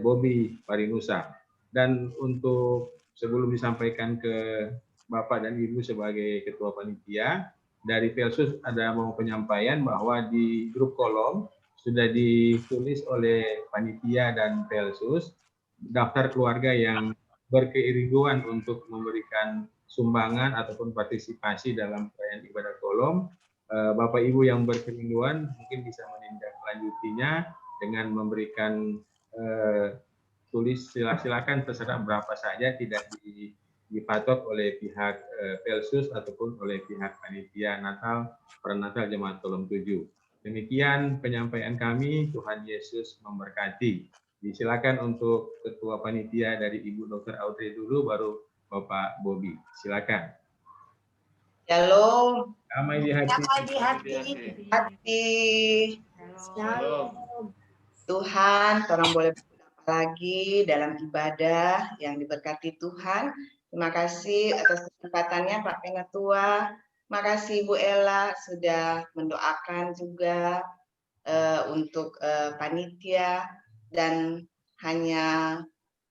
Bobby Parinusa. Dan untuk sebelum disampaikan ke Bapak dan Ibu sebagai Ketua Panitia, dari Pelsus ada mau penyampaian bahwa di grup kolom sudah ditulis oleh panitia dan Pelsus daftar keluarga yang berkeinginan untuk memberikan sumbangan ataupun partisipasi dalam perayaan ibadah kolom. Bapak Ibu yang berkerinduan mungkin bisa menindaklanjutinya dengan memberikan tulis silakan terserah berapa saja, tidak dipatok oleh pihak Pelsus ataupun oleh pihak panitia Natal Peranatal Jemaat Kolom 7. Demikian penyampaian kami. Tuhan Yesus memberkati. Disilakan untuk Ketua Panitia dari Ibu Dr. Audrey dulu, baru Bapak Bobby. Silakan. Shalom. Damai di hati. Damai di hati. Hati. Shalom. Tuhan, orang boleh berapa lagi dalam ibadah yang diberkati Tuhan. Terima kasih atas kesempatannya Pak Penatua. Terima kasih Bu Ella sudah mendoakan juga untuk panitia. Dan hanya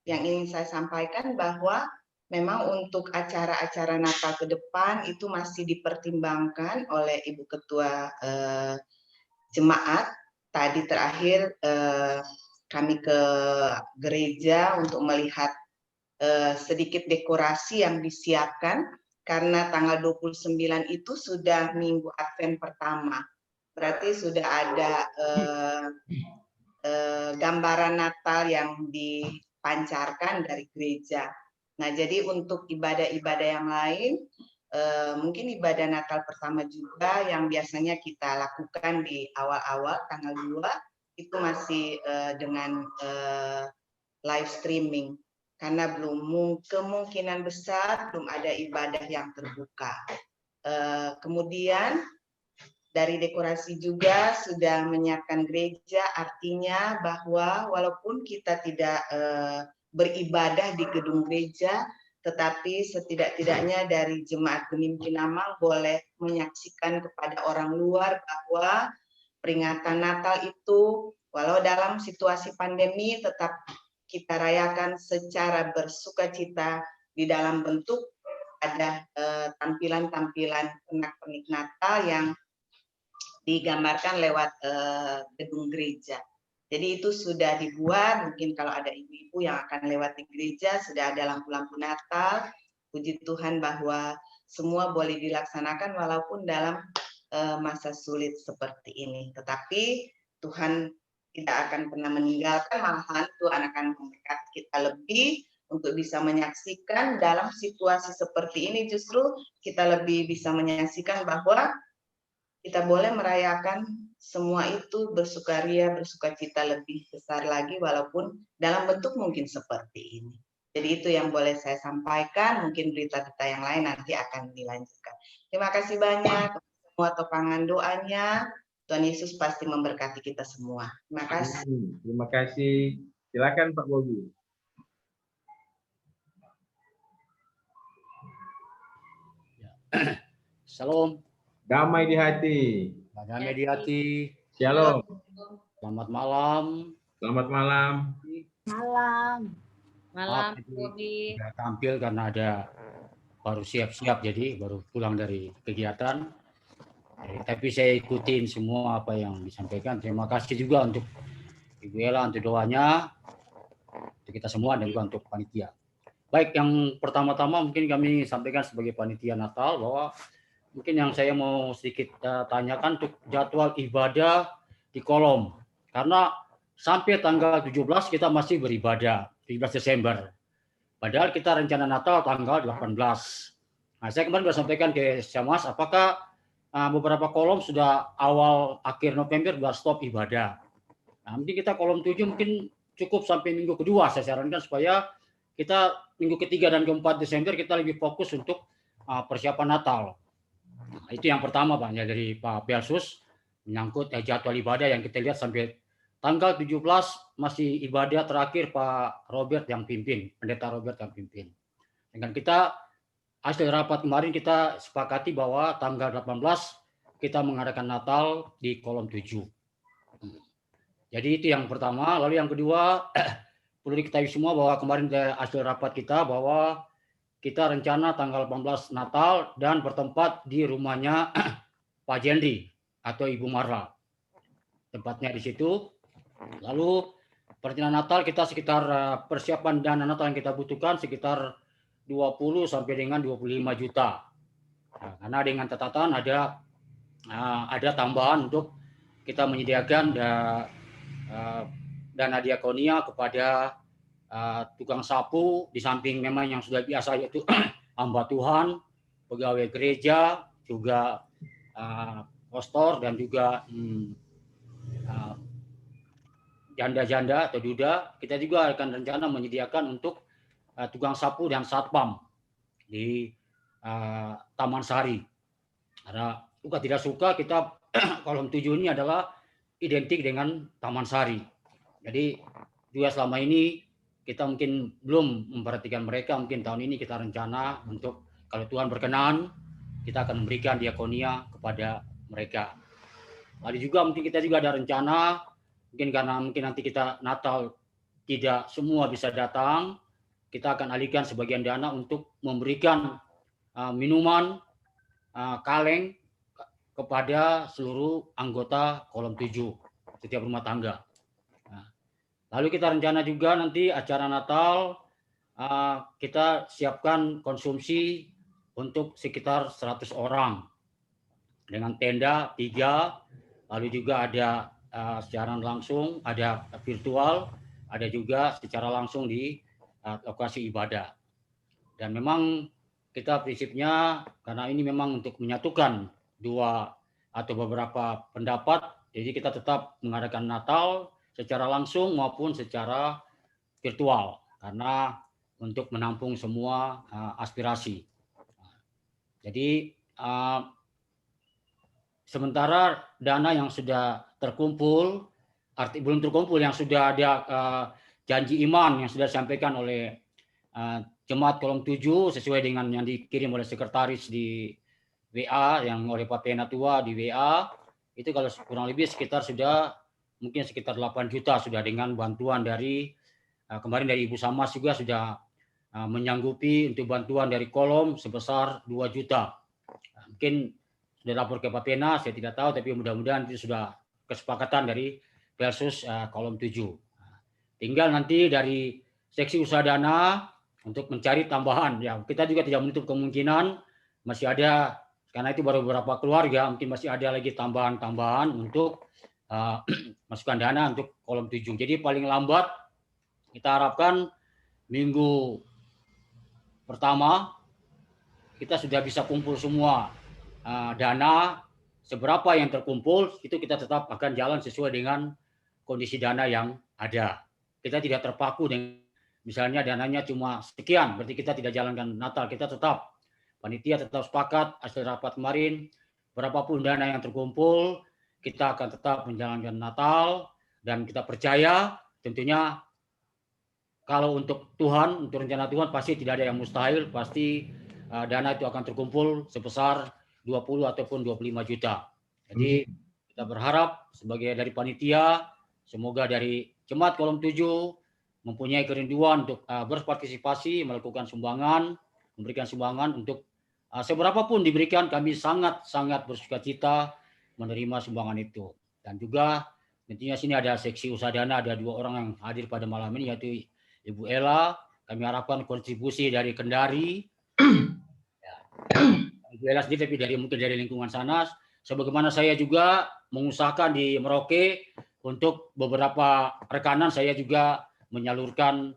yang ingin saya sampaikan bahwa memang untuk acara-acara Natal ke depan itu masih dipertimbangkan oleh Ibu Ketua Jemaat. Tadi terakhir kami ke gereja untuk melihat sedikit dekorasi yang disiapkan karena tanggal 29 itu sudah Minggu Advent pertama. Berarti sudah ada gambaran Natal yang dipancarkan dari gereja. Nah, jadi untuk ibadah-ibadah yang lain, mungkin ibadah Natal pertama juga yang biasanya kita lakukan di awal-awal tanggal 2 itu masih dengan live streaming. Karena kemungkinan besar belum ada ibadah yang terbuka. Kemudian dari dekorasi juga sudah menyiapkan gereja, artinya bahwa walaupun kita tidak beribadah di gedung gereja, tetapi setidak-tidaknya dari Jemaat Pemimpin Amang boleh menyaksikan kepada orang luar bahwa peringatan Natal itu walau dalam situasi pandemi tetap kita rayakan secara bersukacita di dalam bentuk ada tampilan-tampilan pernak-pernik Natal yang digambarkan lewat gedung gereja. Jadi itu sudah dibuat, mungkin kalau ada ibu-ibu yang akan lewat di gereja, sudah ada lampu-lampu Natal. Puji Tuhan bahwa semua boleh dilaksanakan walaupun dalam masa sulit seperti ini. Tetapi Tuhan tidak akan pernah meninggalkan, malahan Tuhan akan memberkati kita lebih untuk bisa menyaksikan dalam situasi seperti ini. Justru kita lebih bisa menyaksikan bahwa kita boleh merayakan semua itu bersukaria, bersukacita lebih besar lagi walaupun dalam bentuk mungkin seperti ini. Jadi itu yang boleh saya sampaikan, mungkin berita-berita yang lain nanti akan dilanjutkan. Terima kasih banyak semua topangan doanya. Tuhan Yesus pasti memberkati kita semua. Terima kasih. Terima kasih. Silakan Pak Bobby. Shalom. Damai di hati. Damai di hati. Shalom. Selamat malam. Selamat malam. Malam. Malam, Maaf, Bobi. tidak tampil karena ada baru siap-siap, jadi baru pulang dari kegiatan. Tapi saya ikutin semua apa yang disampaikan. Terima kasih juga untuk Ibu Ella untuk doanya, untuk kita semua dan juga untuk panitia. Baik, yang pertama-tama mungkin kami sampaikan sebagai panitia Natal bahwa mungkin yang saya mau sedikit tanyakan untuk jadwal ibadah di kolom. Karena sampai tanggal 17 kita masih beribadah, 17 Desember. Padahal kita rencana Natal tanggal 18. Nah, saya kemarin sudah sampaikan ke Syamas, apakah beberapa kolom sudah awal akhir November sudah stop ibadah. Nah, mungkin kita kolom 7 mungkin cukup sampai minggu kedua, saya sarankan supaya kita minggu ketiga dan keempat Desember kita lebih fokus untuk persiapan Natal. Nah, itu yang pertama Pak, ya, dari Pak Pelsus menyangkut jadwal ibadah yang kita lihat sampai tanggal 17 masih ibadah terakhir Pak Robert yang pimpin, Pendeta Robert yang pimpin. Dengan kita hasil rapat kemarin kita sepakati bahwa tanggal 18 kita mengadakan Natal di kolom 7. Jadi itu yang pertama. Lalu yang kedua, perlu diketahui semua bahwa kemarin hasil rapat kita bahwa kita rencana tanggal 18 Natal dan bertempat di rumahnya Pak Jendri atau Ibu Marla. Tempatnya di situ. Lalu perencanaan Natal kita sekitar persiapan dana Natal yang kita butuhkan sekitar 20 sampai dengan 25 juta. Nah, karena dengan catatan ada tambahan untuk kita menyediakan dana diakonia kepada tukang sapu, di samping memang yang sudah biasa yaitu hamba Tuhan, pegawai gereja, juga pastor dan juga janda-janda atau duda. Kita juga akan rencana menyediakan untuk tukang sapu dan satpam di Taman Sari. Karena suka tidak suka kita kolom 7 ini adalah identik dengan Taman Sari. Jadi juga selama ini kita mungkin belum memperhatikan mereka. Mungkin tahun ini kita rencana untuk kalau Tuhan berkenan kita akan memberikan diakonia kepada mereka. Lalu juga mungkin kita juga ada rencana mungkin karena mungkin nanti kita Natal tidak semua bisa datang, kita akan alihkan sebagian dana untuk memberikan minuman kaleng kepada seluruh anggota kolom 7 setiap rumah tangga. Nah, lalu kita rencana juga nanti acara Natal kita siapkan konsumsi untuk sekitar 100 orang dengan tenda 3, lalu juga ada secara langsung, ada virtual, ada juga secara langsung di lokasi ibadah. Dan memang kita prinsipnya karena ini memang untuk menyatukan dua atau beberapa pendapat, jadi kita tetap mengadakan Natal secara langsung maupun secara virtual karena untuk menampung semua aspirasi. Jadi sementara dana yang sudah terkumpul, belum terkumpul yang sudah ada janji iman yang sudah disampaikan oleh Jemaat kolom 7 sesuai dengan yang dikirim oleh sekretaris di WA yang oleh Pak Penatua di WA, itu kalau kurang lebih sekitar sudah mungkin sekitar 8 juta sudah dengan bantuan dari kemarin dari Ibu Samas juga sudah menyanggupi untuk bantuan dari kolom sebesar 2 juta. Mungkin sudah lapor ke Pak Pena, saya tidak tahu, tapi mudah-mudahan itu sudah kesepakatan dari Pelsus kolom 7. Tinggal nanti dari seksi usaha dana untuk mencari tambahan. Ya, kita juga tidak menutup kemungkinan masih ada, karena itu baru beberapa keluarga, mungkin masih ada lagi tambahan-tambahan untuk masukkan dana untuk kolom 7. Jadi paling lambat kita harapkan minggu pertama kita sudah bisa kumpul semua dana. Seberapa yang terkumpul itu kita tetap akan jalan sesuai dengan kondisi dana yang ada. Kita tidak terpaku dengan misalnya dananya cuma sekian, berarti kita tidak jalankan Natal. Kita tetap, panitia tetap sepakat hasil rapat kemarin, berapapun dana yang terkumpul, kita akan tetap menjalankan Natal, dan kita percaya tentunya kalau untuk Tuhan, untuk rencana Tuhan pasti tidak ada yang mustahil, pasti dana itu akan terkumpul sebesar 20 ataupun 25 juta. Jadi kita berharap sebagai dari panitia, semoga dari Jemaat kolom 7 mempunyai kerinduan untuk berpartisipasi, melakukan sumbangan, memberikan sumbangan untuk seberapapun diberikan, kami sangat bersukacita menerima sumbangan itu. Dan juga tentunya sini ada seksi usaha dana, ada 2 orang yang hadir pada malam ini, yaitu Ibu Ella. Kami harapkan kontribusi dari Kendari, ya, Ibu Ella sendiri, tapi mungkin dari lingkungan sana. Sebagaimana saya juga mengusahakan di Merauke, untuk beberapa rekanan saya juga menyalurkan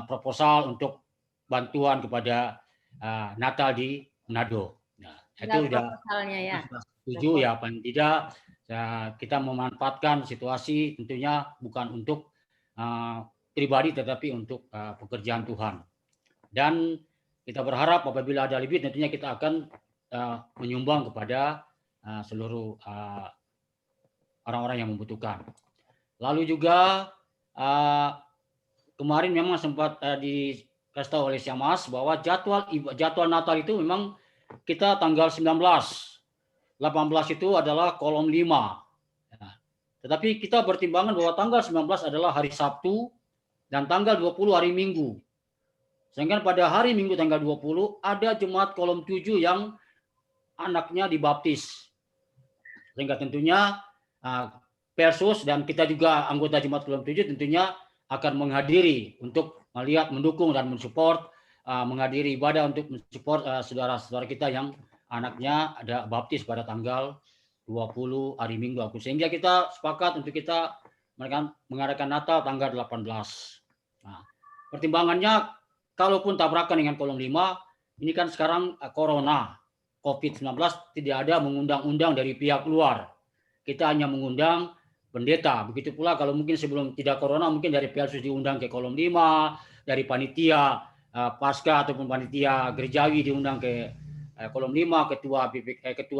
proposal untuk bantuan kepada Natal di Manado. Nah, itu sudah ya. setuju ya, paling tidak kita memanfaatkan situasi tentunya bukan untuk pribadi tetapi untuk pekerjaan Tuhan. Dan kita berharap apabila ada lebih tentunya kita akan menyumbang kepada seluruh orang-orang yang membutuhkan. Lalu juga kemarin memang sempat dikasih tahu oleh Syamas bahwa jadwal Natal itu memang kita tanggal 19, 18 itu adalah kolom 5. Ya. Tetapi kita bertimbangan bahwa tanggal 19 adalah hari Sabtu dan tanggal 20 hari Minggu. Sehingga pada hari Minggu tanggal 20 ada jemaat kolom 7 yang anaknya dibaptis. Sehingga tentunya Persus dan kita juga anggota jemaat kolom 7 tentunya akan menghadiri untuk melihat, mendukung dan mensupport, menghadiri ibadah untuk mensupport saudara-saudara kita yang anaknya ada baptis pada tanggal 20 hari Minggu. Sehingga kita sepakat untuk kita mengadakan Natal tanggal 18. Nah, pertimbangannya kalaupun tabrakan dengan kolom 5, ini kan sekarang corona, COVID-19 tidak ada mengundang-undang dari pihak luar. Kita hanya mengundang pendeta. Begitu pula kalau mungkin sebelum tidak corona, mungkin dari Persus diundang ke kolom 5, dari panitia Pasca ataupun panitia gerejawi diundang ke kolom 5, ketua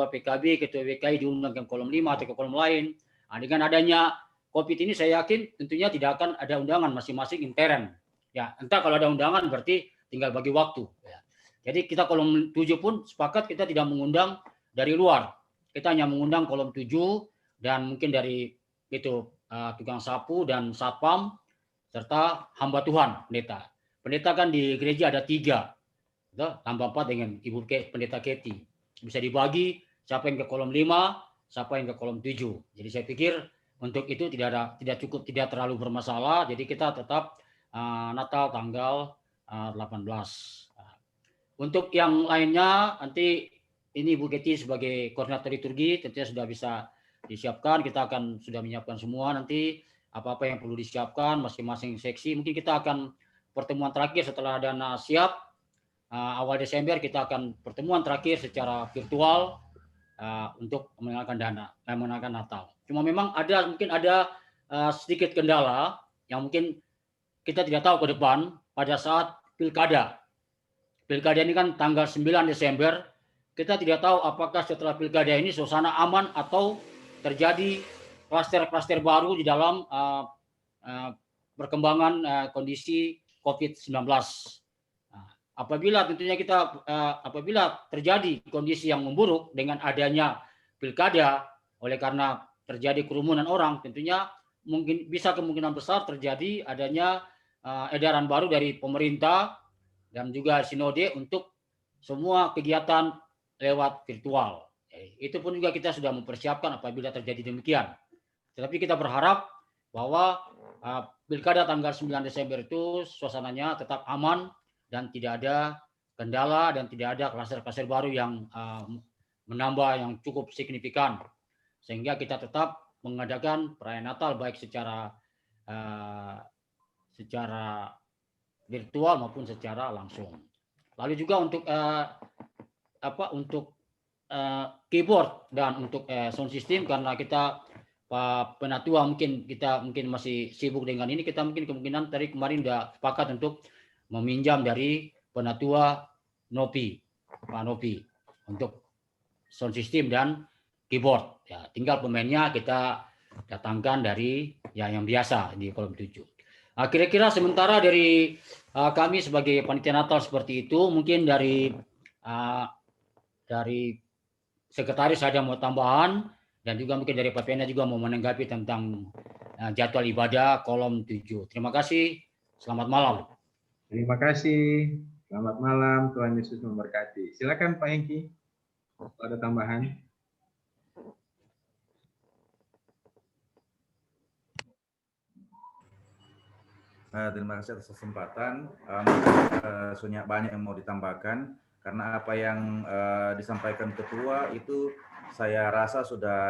PKB, ketua WKI diundang ke kolom 5 atau ke kolom lain. Nah, dengan adanya COVID ini saya yakin tentunya tidak akan ada undangan, masing-masing intern. Ya, entah kalau ada undangan berarti tinggal bagi waktu. Ya. Jadi kita kolom 7 pun sepakat kita tidak mengundang dari luar. Kita hanya mengundang kolom 7 dan mungkin dari itu tukang sapu dan satpam serta hamba Tuhan pendeta. Pendeta kan di gereja ada 3, tambah 4 dengan Ibu Pendeta Keti. Bisa dibagi siapa yang ke kolom 5, siapa yang ke kolom 7. Jadi saya pikir untuk itu tidak cukup, tidak terlalu bermasalah. Jadi kita tetap Natal tanggal 18. Untuk yang lainnya nanti ini Bu Keti sebagai koordinator liturgi tentunya sudah bisa disiapkan. Kita akan sudah menyiapkan semua nanti apa-apa yang perlu disiapkan masing-masing seksi. Mungkin kita akan pertemuan terakhir setelah dana siap awal Desember kita akan pertemuan terakhir secara virtual untuk mengenalkan mengenalkan Natal. Cuma memang mungkin ada sedikit kendala yang mungkin kita tidak tahu ke depan pada saat pilkada. Pilkada ini kan tanggal 9 Desember. Kita tidak tahu apakah setelah pilkada ini suasana aman atau terjadi klaster-klaster baru di dalam perkembangan kondisi COVID-19. Apabila tentunya apabila terjadi kondisi yang memburuk dengan adanya pilkada, oleh karena terjadi kerumunan orang, tentunya kemungkinan besar terjadi adanya edaran baru dari pemerintah dan juga sinode untuk semua kegiatan lewat virtual. Itu pun juga kita sudah mempersiapkan apabila terjadi demikian. Tetapi kita berharap bahwa pilkada tanggal 9 Desember itu suasananya tetap aman dan tidak ada kendala dan tidak ada klaster-klaster baru yang menambah yang cukup signifikan. Sehingga kita tetap mengadakan perayaan Natal baik secara virtual maupun secara langsung. Lalu juga untuk keyboard dan untuk sound system, karena kita Pak Penatua mungkin masih sibuk dengan ini, kita mungkin kemungkinan dari kemarin sudah sepakat untuk meminjam dari Penatua Pak Nopi untuk sound system dan keyboard. Ya, tinggal pemainnya kita datangkan dari yang biasa di kolom 7. Kira-kira sementara dari kami sebagai panitia Natal seperti itu, mungkin dari sekretaris ada mau tambahan dan juga mungkin dari Pak Pena juga mau menanggapi tentang jadwal ibadah kolom 7. Terima kasih Selamat malam. Terima kasih. Selamat malam. Tuhan Yesus memberkati. Silakan Pak Hengki. Ada tambahan? Terima kasih atas kesempatan. Soalnya banyak yang mau ditambahkan karena apa yang disampaikan ketua itu saya rasa sudah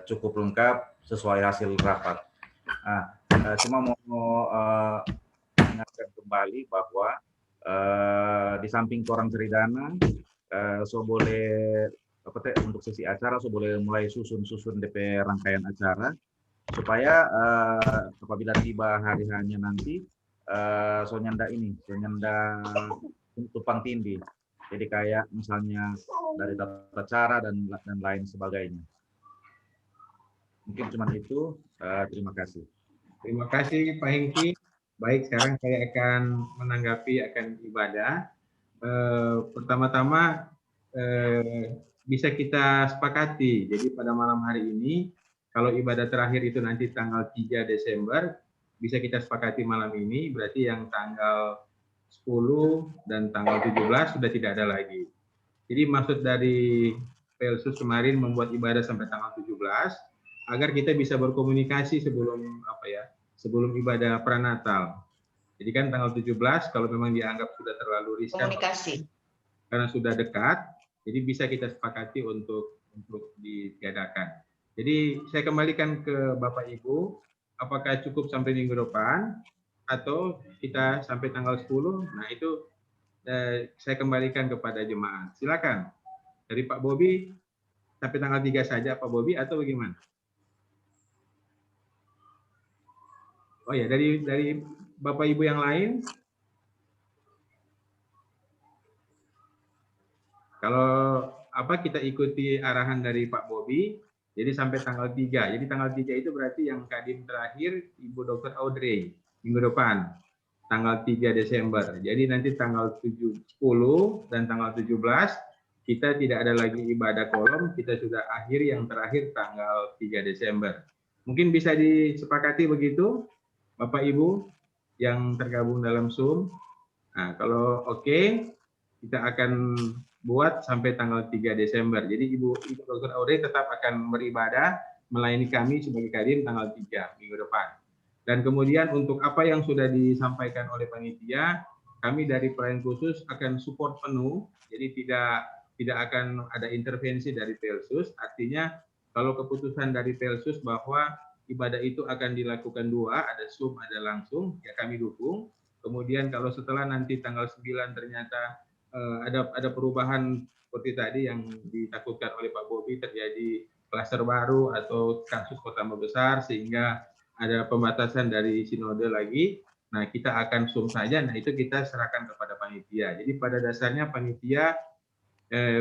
cukup lengkap sesuai hasil rapat. Cuma mau ingatkan kembali bahwa di samping koran Tridana, so boleh untuk sesi acara so boleh mulai susun DP rangkaian acara supaya apabila tiba hari hanya nanti sonyanda tumpang tindih. Jadi kayak misalnya dari tata cara dan lain sebagainya. Mungkin cuma itu. Terima kasih. Terima kasih Pak Hengki. Baik, sekarang saya akan menanggapi akan ibadah. Pertama-tama bisa kita sepakati. Jadi pada malam hari ini, kalau ibadah terakhir itu nanti tanggal 3 Desember, bisa kita sepakati malam ini, berarti yang tanggal 10 dan tanggal 17 sudah tidak ada lagi. Jadi maksud dari Pelsus kemarin membuat ibadah sampai tanggal 17, agar kita bisa berkomunikasi sebelum ibadah pranatal. Jadi kan tanggal 17, kalau memang dianggap sudah terlalu riskan, Komunikasi. Karena sudah dekat, jadi bisa kita sepakati untuk ditiadakan. Jadi saya kembalikan ke Bapak Ibu, apakah cukup sampai minggu depan atau kita sampai tanggal 10? Nah itu saya kembalikan kepada jemaat. Silakan. Dari Pak Bobi sampai tanggal 3 saja Pak Bobi atau bagaimana? Oh ya, dari Bapak Ibu yang lain. Kalau kita ikuti arahan dari Pak Bobi, jadi sampai tanggal 3. Jadi tanggal 3 itu berarti yang Kadin terakhir Ibu Dr. Audrey minggu depan, tanggal 3 Desember. Jadi nanti tanggal 10 dan tanggal 17 kita tidak ada lagi ibadah kolom, kita sudah akhir yang terakhir tanggal 3 Desember. Mungkin bisa disepakati begitu Bapak Ibu yang tergabung dalam Zoom. Nah, kalau oke, kita akan buat sampai tanggal 3 Desember. Jadi Ibu Dr. Audrey tetap akan beribadah melayani kami sebagai Kadin tanggal 3 minggu depan. Dan kemudian untuk apa yang sudah disampaikan oleh panitia, kami dari pelayan khusus akan support penuh. Jadi tidak akan ada intervensi dari Pelsus. Artinya kalau keputusan dari Pelsus bahwa ibadah itu akan dilakukan 2, ada Zoom, ada langsung, ya kami dukung. Kemudian kalau setelah nanti tanggal 9 ternyata ada perubahan seperti tadi yang ditakutkan oleh Pak Bobi, terjadi klaster baru atau kasus kota besar sehingga ada pembatasan dari sinode lagi. Nah, kita akan Zoom saja. Nah, itu kita serahkan kepada panitia. Jadi pada dasarnya panitia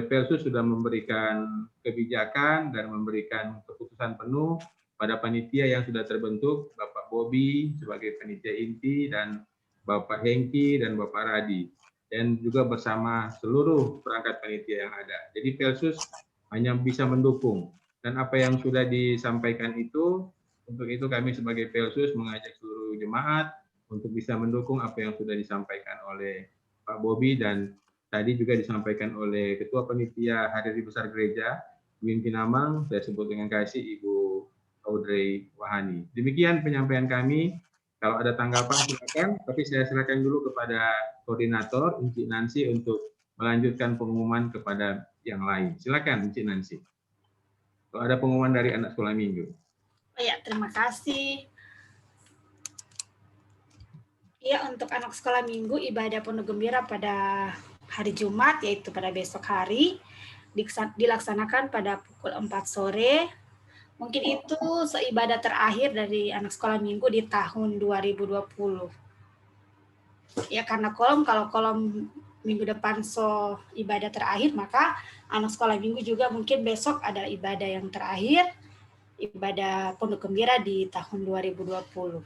Pelsus sudah memberikan kebijakan dan memberikan keputusan penuh pada panitia yang sudah terbentuk, Bapak Bobi sebagai panitia inti dan Bapak Hengki dan Bapak Radi, dan juga bersama seluruh perangkat panitia yang ada. Jadi Pelsus hanya bisa mendukung, dan apa yang sudah disampaikan itu, untuk itu kami sebagai Pelsus mengajak seluruh jemaat untuk bisa mendukung apa yang sudah disampaikan oleh Pak Bobi dan tadi juga disampaikan oleh Ketua Panitia Hari Besar Gereja, Win Pinamang, saya sebut dengan kasih Ibu Audrey Wahani. Demikian penyampaian kami. Kalau ada tanggapan silakan, tapi saya serahkan dulu kepada koordinator Encik Nancy untuk melanjutkan pengumuman kepada yang lain. Silakan Encik Nancy. Kalau ada pengumuman dari anak sekolah minggu. Oh ya, terima kasih. Ya, untuk anak sekolah minggu ibadah penuh gembira pada hari Jumat, yaitu pada besok hari, dilaksanakan pada pukul 4 sore. Mungkin itu seibadah terakhir dari anak sekolah minggu di tahun 2020. Ya, karena kalau kolom minggu depan ibadah terakhir, maka anak sekolah minggu juga mungkin besok ada ibadah yang terakhir, ibadah penuh gembira di tahun 2020.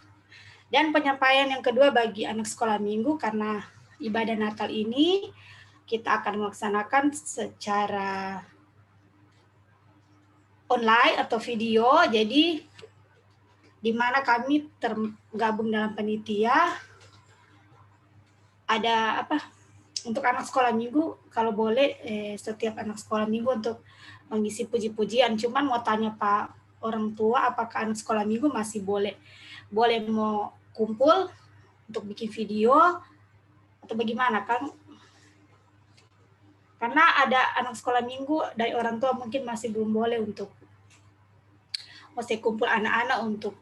Dan penyampaian yang kedua bagi anak sekolah minggu, karena ibadah Natal ini kita akan melaksanakan secara online atau video, jadi di mana kami tergabung dalam panitia. Ada apa? Untuk anak sekolah minggu, kalau boleh setiap anak sekolah minggu untuk mengisi puji-pujian. Cuman mau tanya Pak orang tua, apakah anak sekolah minggu masih boleh mau kumpul untuk bikin video atau bagaimana kan? Karena ada anak sekolah minggu dari orang tua mungkin masih belum boleh untuk masih kumpul anak-anak untuk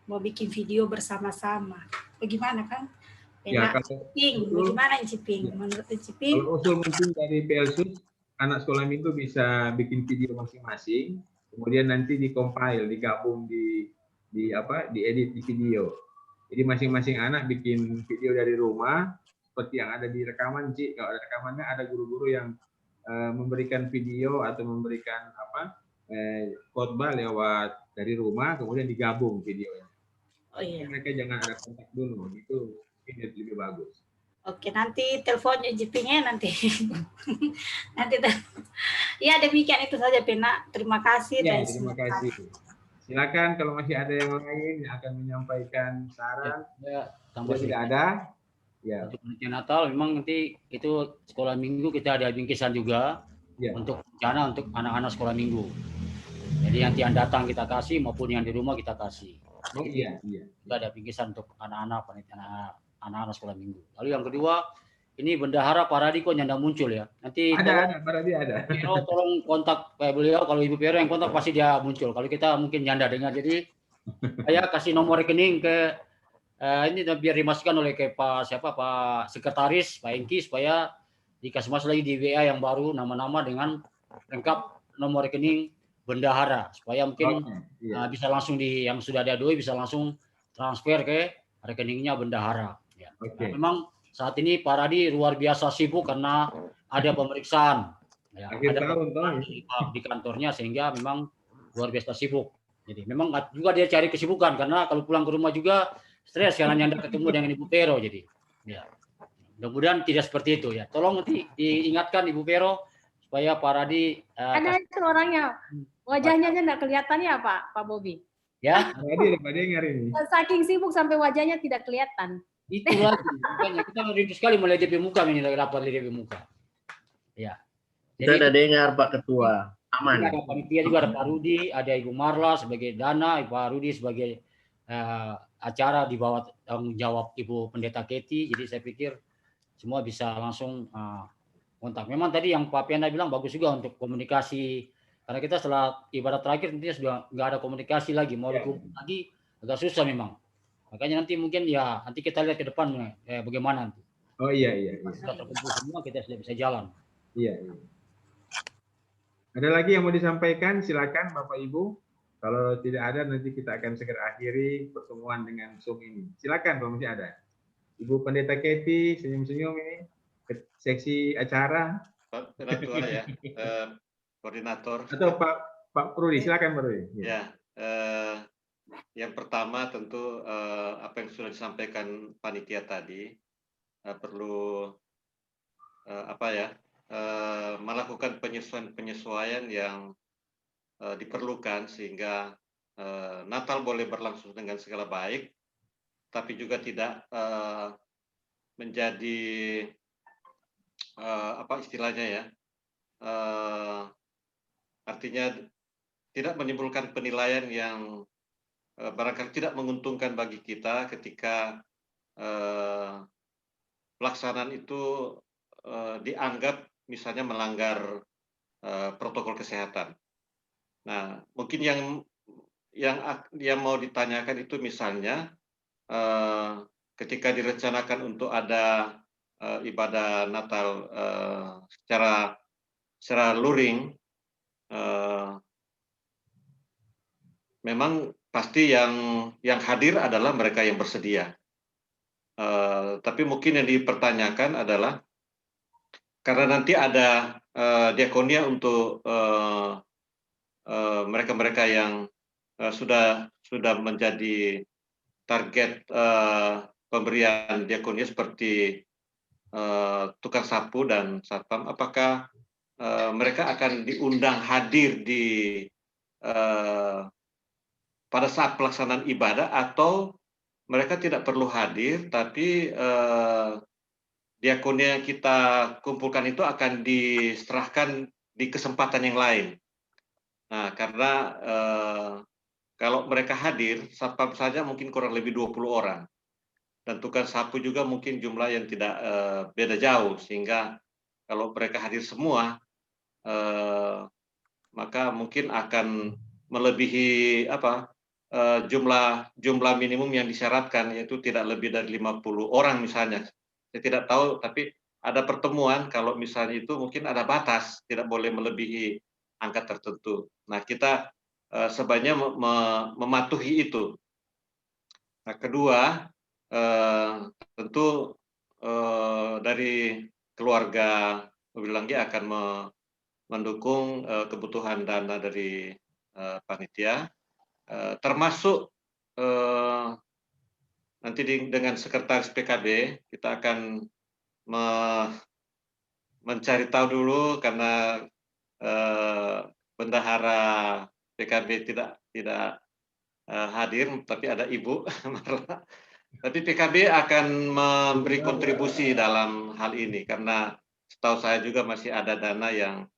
mau bikin video bersama-sama. Bagaimana kan? Ya, Enak, kalau bagaimana Ciping? Ya. Menurut Ciping? Kalau usul mungkin dari PLSUS, anak sekolah minggu bisa bikin video masing-masing, kemudian nanti di-compile, digabung diedit di video. Jadi masing-masing anak bikin video dari rumah, seperti yang ada di rekaman, Ci. Kalau ada rekamannya, ada guru-guru yang memberikan video atau memberikan khotbah lewat dari rumah, kemudian digabung videonya. Oh iya. Mereka jangan ada kontak dulu, itu mungkin lebih bagus. Oke, nanti teleponnya JP-nya nanti. Ya, demikian itu saja Pena. Terima kasih. Ya, terima kasih. Silakan kalau masih ada yang lain yang akan menyampaikan saran. Ya, tambah tidak ada. Ya. Untuk panitia Natal memang nanti itu sekolah minggu kita ada bingkisan juga untuk rencana untuk anak-anak sekolah minggu. Jadi nanti yang datang kita kasih maupun yang di rumah kita kasih. Oh iya. Kita ada bingkisan untuk anak-anak sekolah minggu. Lalu yang kedua, ini bendahara Pak Radi kok nyanda muncul ya. Nanti ada Pak Radi ada. Tolong kontak beliau, kalau Ibu Pero yang kontak pasti dia muncul. Kalau kita mungkin nyanda dengar. Jadi saya kasih nomor rekening ke ini biar dimasukkan oleh Pak Sekretaris Pak Engki supaya dikasih masuk lagi di WA yang baru nama-nama dengan lengkap nomor rekening bendahara supaya mungkin bisa langsung yang sudah ada doi bisa langsung transfer ke rekeningnya bendahara. Ya. Nah, memang saat ini Pak Radi luar biasa sibuk karena ada pemeriksaan. Ya, ada pemeriksaan di kantornya sehingga memang luar biasa sibuk. Jadi memang juga dia cari kesibukan karena kalau pulang ke rumah juga stres karena nyanda ketemu dengan Ibu Pero. Jadi ya mudah-mudahan tidak seperti itu ya. Tolong nanti diingatkan Ibu Pero supaya Pak Radi ada itu orangnya wajahnya nggak kelihatan ya Pak Bobi ya. Radi hari ini saking sibuk sampai wajahnya tidak kelihatan. Itu lagi makanya kita rindu sekali melihat DP muka ini rapat di DP muka ya. Jadi, kita ada dengar Pak Ketua aman. Ada panitia juga, ada Pak Rudi, ada Ibu Marla sebagai dana, Pak Rudi sebagai acara di bawah tanggung jawab Ibu Pendeta Keti. Jadi saya pikir semua bisa langsung kontak. Memang tadi yang Pak Piana bilang bagus juga untuk komunikasi. Karena kita setelah ibadah terakhir tentunya sudah nggak ada komunikasi lagi. Mau dikumpul lagi agak susah memang. Makanya nanti mungkin ya nanti kita lihat ke depan bagaimana nanti. Oh iya. Kita terkumpul semua kita sudah bisa jalan. Iya. Ada lagi yang mau disampaikan? Silakan Bapak Ibu. Kalau tidak ada nanti kita akan segera akhiri pertemuan dengan Zoom ini. Silakan kalau masih ada. Ibu Pendeta Keti senyum-senyum ini seksi acara. Pak Ketua ya, koordinator. Atau Pak Rudi, silakan Pak Rudi. Ya, yang pertama tentu apa yang sudah disampaikan panitia tadi perlu melakukan penyesuaian yang diperlukan sehingga Natal boleh berlangsung dengan segala baik, tapi juga tidak menjadi artinya tidak menimbulkan penilaian yang barangkali tidak menguntungkan bagi kita ketika pelaksanaan itu dianggap misalnya melanggar protokol kesehatan. Nah, mungkin yang mau ditanyakan itu misalnya ketika direncanakan untuk ada ibadah Natal secara luring, memang pasti yang hadir adalah mereka yang bersedia. Tapi mungkin yang dipertanyakan adalah karena nanti ada diakonia untuk mereka-mereka yang sudah menjadi target pemberian diakonia seperti tukang sapu dan satpam, apakah mereka akan diundang hadir di pada saat pelaksanaan ibadah, atau mereka tidak perlu hadir, tapi diakonia yang kita kumpulkan itu akan diserahkan di kesempatan yang lain. Nah, karena kalau mereka hadir, satpam saja mungkin kurang lebih 20 orang. Dan tukang sapu juga mungkin jumlah yang tidak beda jauh, sehingga kalau mereka hadir semua, maka mungkin akan melebihi jumlah minimum yang disyaratkan, yaitu tidak lebih dari 50 orang misalnya. Saya tidak tahu, tapi ada pertemuan kalau misalnya itu mungkin ada batas, tidak boleh melebihi angka tertentu. Nah, kita sebaiknya mematuhi itu. Nah, kedua, tentu dari keluarga mobil Langgi akan mendukung kebutuhan dana dari panitia, termasuk nanti dengan sekretaris PKB kita akan mencari tahu dulu, karena bendahara PKB tidak hadir, tapi ada Ibu Marla. Tapi PKB akan memberi kontribusi dalam hal ini, karena setahu saya juga masih ada dana yang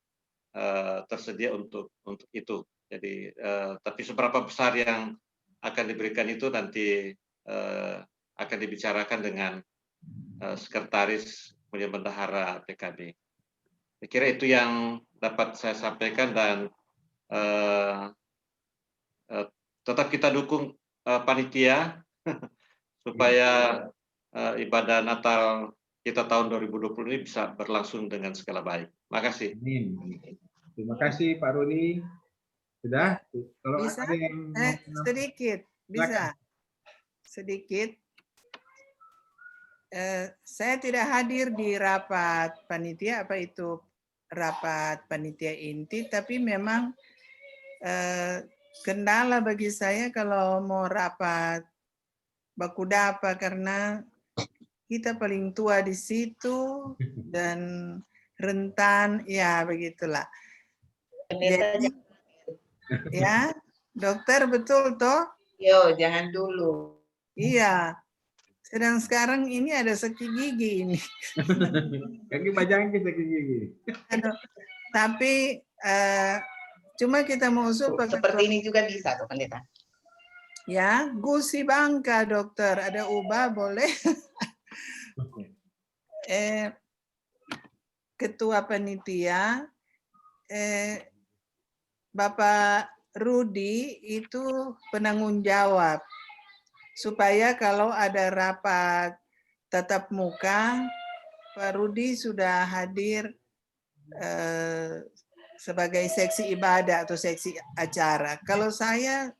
tersedia untuk itu. Jadi, tapi seberapa besar yang akan diberikan itu nanti akan dibicarakan dengan sekretaris kemudian bendahara PKB. Saya kira itu yang dapat saya sampaikan, dan tetap kita dukung panitia supaya ibadah Natal kita tahun 2020 ini bisa berlangsung dengan segala baik. Makasih. Amin. Terima kasih Pak Rudi. Sudah? Kalau Bisa? ada yang Sedikit, bisa? Sedikit. Saya tidak hadir di rapat panitia, apa itu rapat panitia inti, tapi memang kendala bagi saya kalau mau rapat baku dapa, karena kita paling tua di situ dan rentan, ya begitulah. Jadi, ya, dokter betul toh? Yo, jangan dulu. Iya. Sedang sekarang ini ada sakit gigi ini. kaki panjang kita gigi. Tapi cuma kita mau usul seperti ini juga bisa tuh pendeta. Ya, gusi bangka dokter, ada ubah boleh. Ketua panitia, Bapak Rudi itu penanggung jawab, supaya kalau ada rapat tatap muka, Pak Rudi sudah hadir sebagai seksi ibadah atau seksi acara. Kalau saya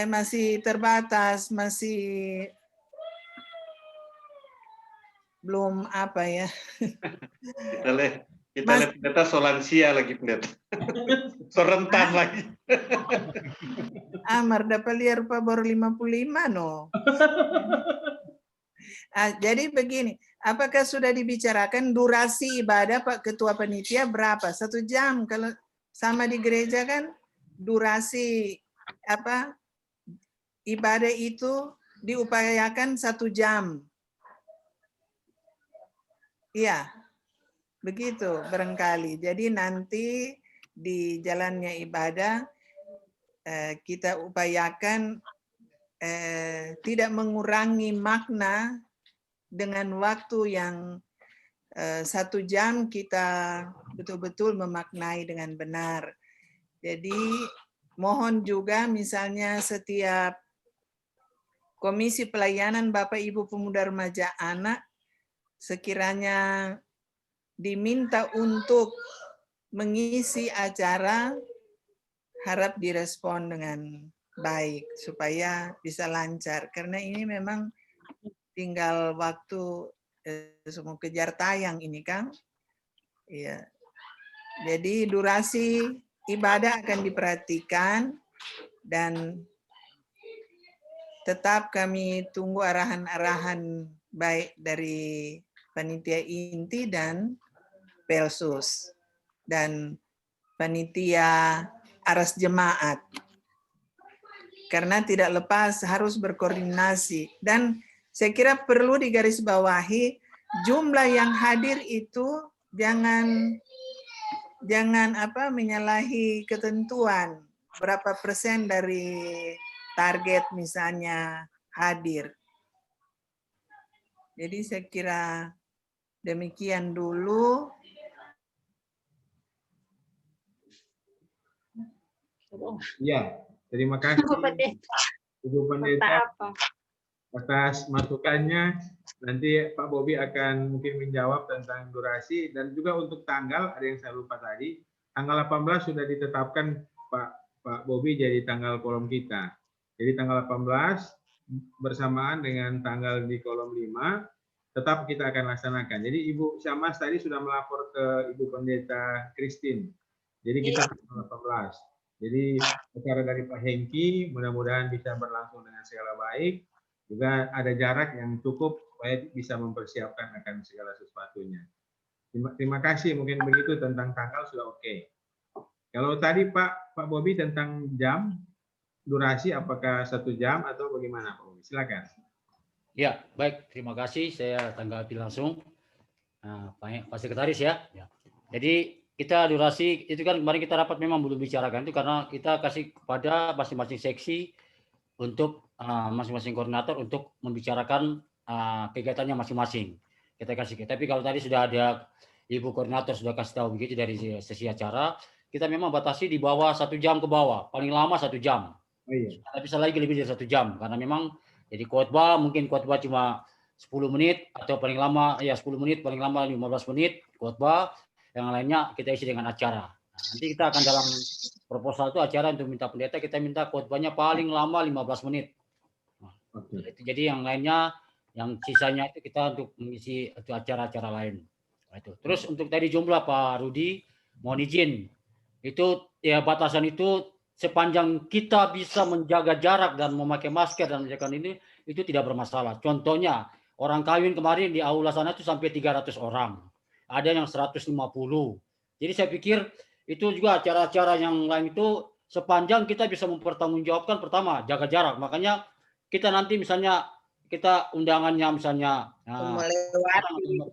masih terbatas, masih belum apa ya. Kita lihat pendeta solansia lagi, pendeta. Sorentan lagi. Amar dapat liar Pak baru 55 no. Jadi begini, apakah sudah dibicarakan durasi ibadah Pak Ketua Panitia berapa? 1 jam. Kalau sama di gereja kan durasi apa ibadah itu diupayakan 1 jam. Iya, begitu barangkali. Jadi nanti di jalannya ibadah kita upayakan tidak mengurangi makna dengan waktu yang 1 jam kita betul-betul memaknai dengan benar. Jadi mohon juga misalnya setiap komisi pelayanan Bapak Ibu Pemuda Remaja Anak sekiranya diminta untuk mengisi acara, harap direspon dengan baik supaya bisa lancar. Karena ini memang tinggal waktu semua kejar tayang ini, Kang. Iya. Jadi durasi ibadah akan diperhatikan dan tetap kami tunggu arahan-arahan baik dari panitia inti dan Pelsus dan panitia aras jemaat. karena tidak lepas harus berkoordinasi. Dan saya kira perlu digarisbawahi jumlah yang hadir itu jangan menyalahi ketentuan berapa persen dari target misalnya hadir. Jadi saya kira demikian dulu. Ya, terima kasih Ibu Pendeta atas masukannya. Nanti Pak Bobi akan mungkin menjawab tentang durasi dan juga untuk tanggal, ada yang saya lupa tadi. Tanggal 18 sudah ditetapkan Pak Bobi jadi tanggal kolom kita. Jadi tanggal 18 bersamaan dengan tanggal di kolom 5 tetap kita akan laksanakan. Jadi Ibu Syamas tadi sudah melapor ke Ibu Pendeta Christine. Jadi kita tanggal 18. Jadi acara dari Pak Hengki mudah-mudahan bisa berlangsung dengan segala baik. Juga ada jarak yang cukup supaya bisa mempersiapkan akan segala sesuatunya. Terima kasih, mungkin begitu tentang tanggal sudah oke. Kalau tadi Pak Bobi tentang jam, durasi apakah 1 jam atau bagaimana Pak Bobi? Silakan. Ya, baik. Terima kasih. Saya tanggapi langsung. Nah, Pak Sekretaris ya. Jadi kita durasi itu kan kemarin kita rapat memang belum bicarakan itu karena kita kasih kepada masing-masing seksi untuk masing-masing koordinator untuk membicarakan kegiatannya masing-masing. Kita kasih. Tapi kalau tadi sudah ada Ibu koordinator sudah kasih tahu begitu dari sesi acara, kita memang batasi di bawah 1 jam ke bawah, paling lama 1 jam. Oh, iya. Tidak bisa lagi lebih dari 1 jam karena memang jadi khotbah mungkin khotbah cuma 10 menit atau paling lama ya 10 menit, paling lama 15 menit khotbah. Yang lainnya kita isi dengan acara. Nah, nanti kita akan dalam proposal itu acara untuk minta pendeta kita minta khotbahnya paling lama 15 menit. Nah, jadi yang lainnya yang sisanya itu kita untuk mengisi acara-acara lain. Nah, itu. Terus untuk tadi jumlah Pak Rudi mohon izin itu ya batasan itu sepanjang kita bisa menjaga jarak dan memakai masker dan menjaga ini itu tidak bermasalah. Contohnya orang kawin kemarin di aula sana itu sampai 300 orang. Ada yang 150. Jadi saya pikir itu juga acara-acara yang lain itu sepanjang kita bisa mempertanggungjawabkan pertama jaga jarak. Makanya kita nanti misalnya kita undangannya misalnya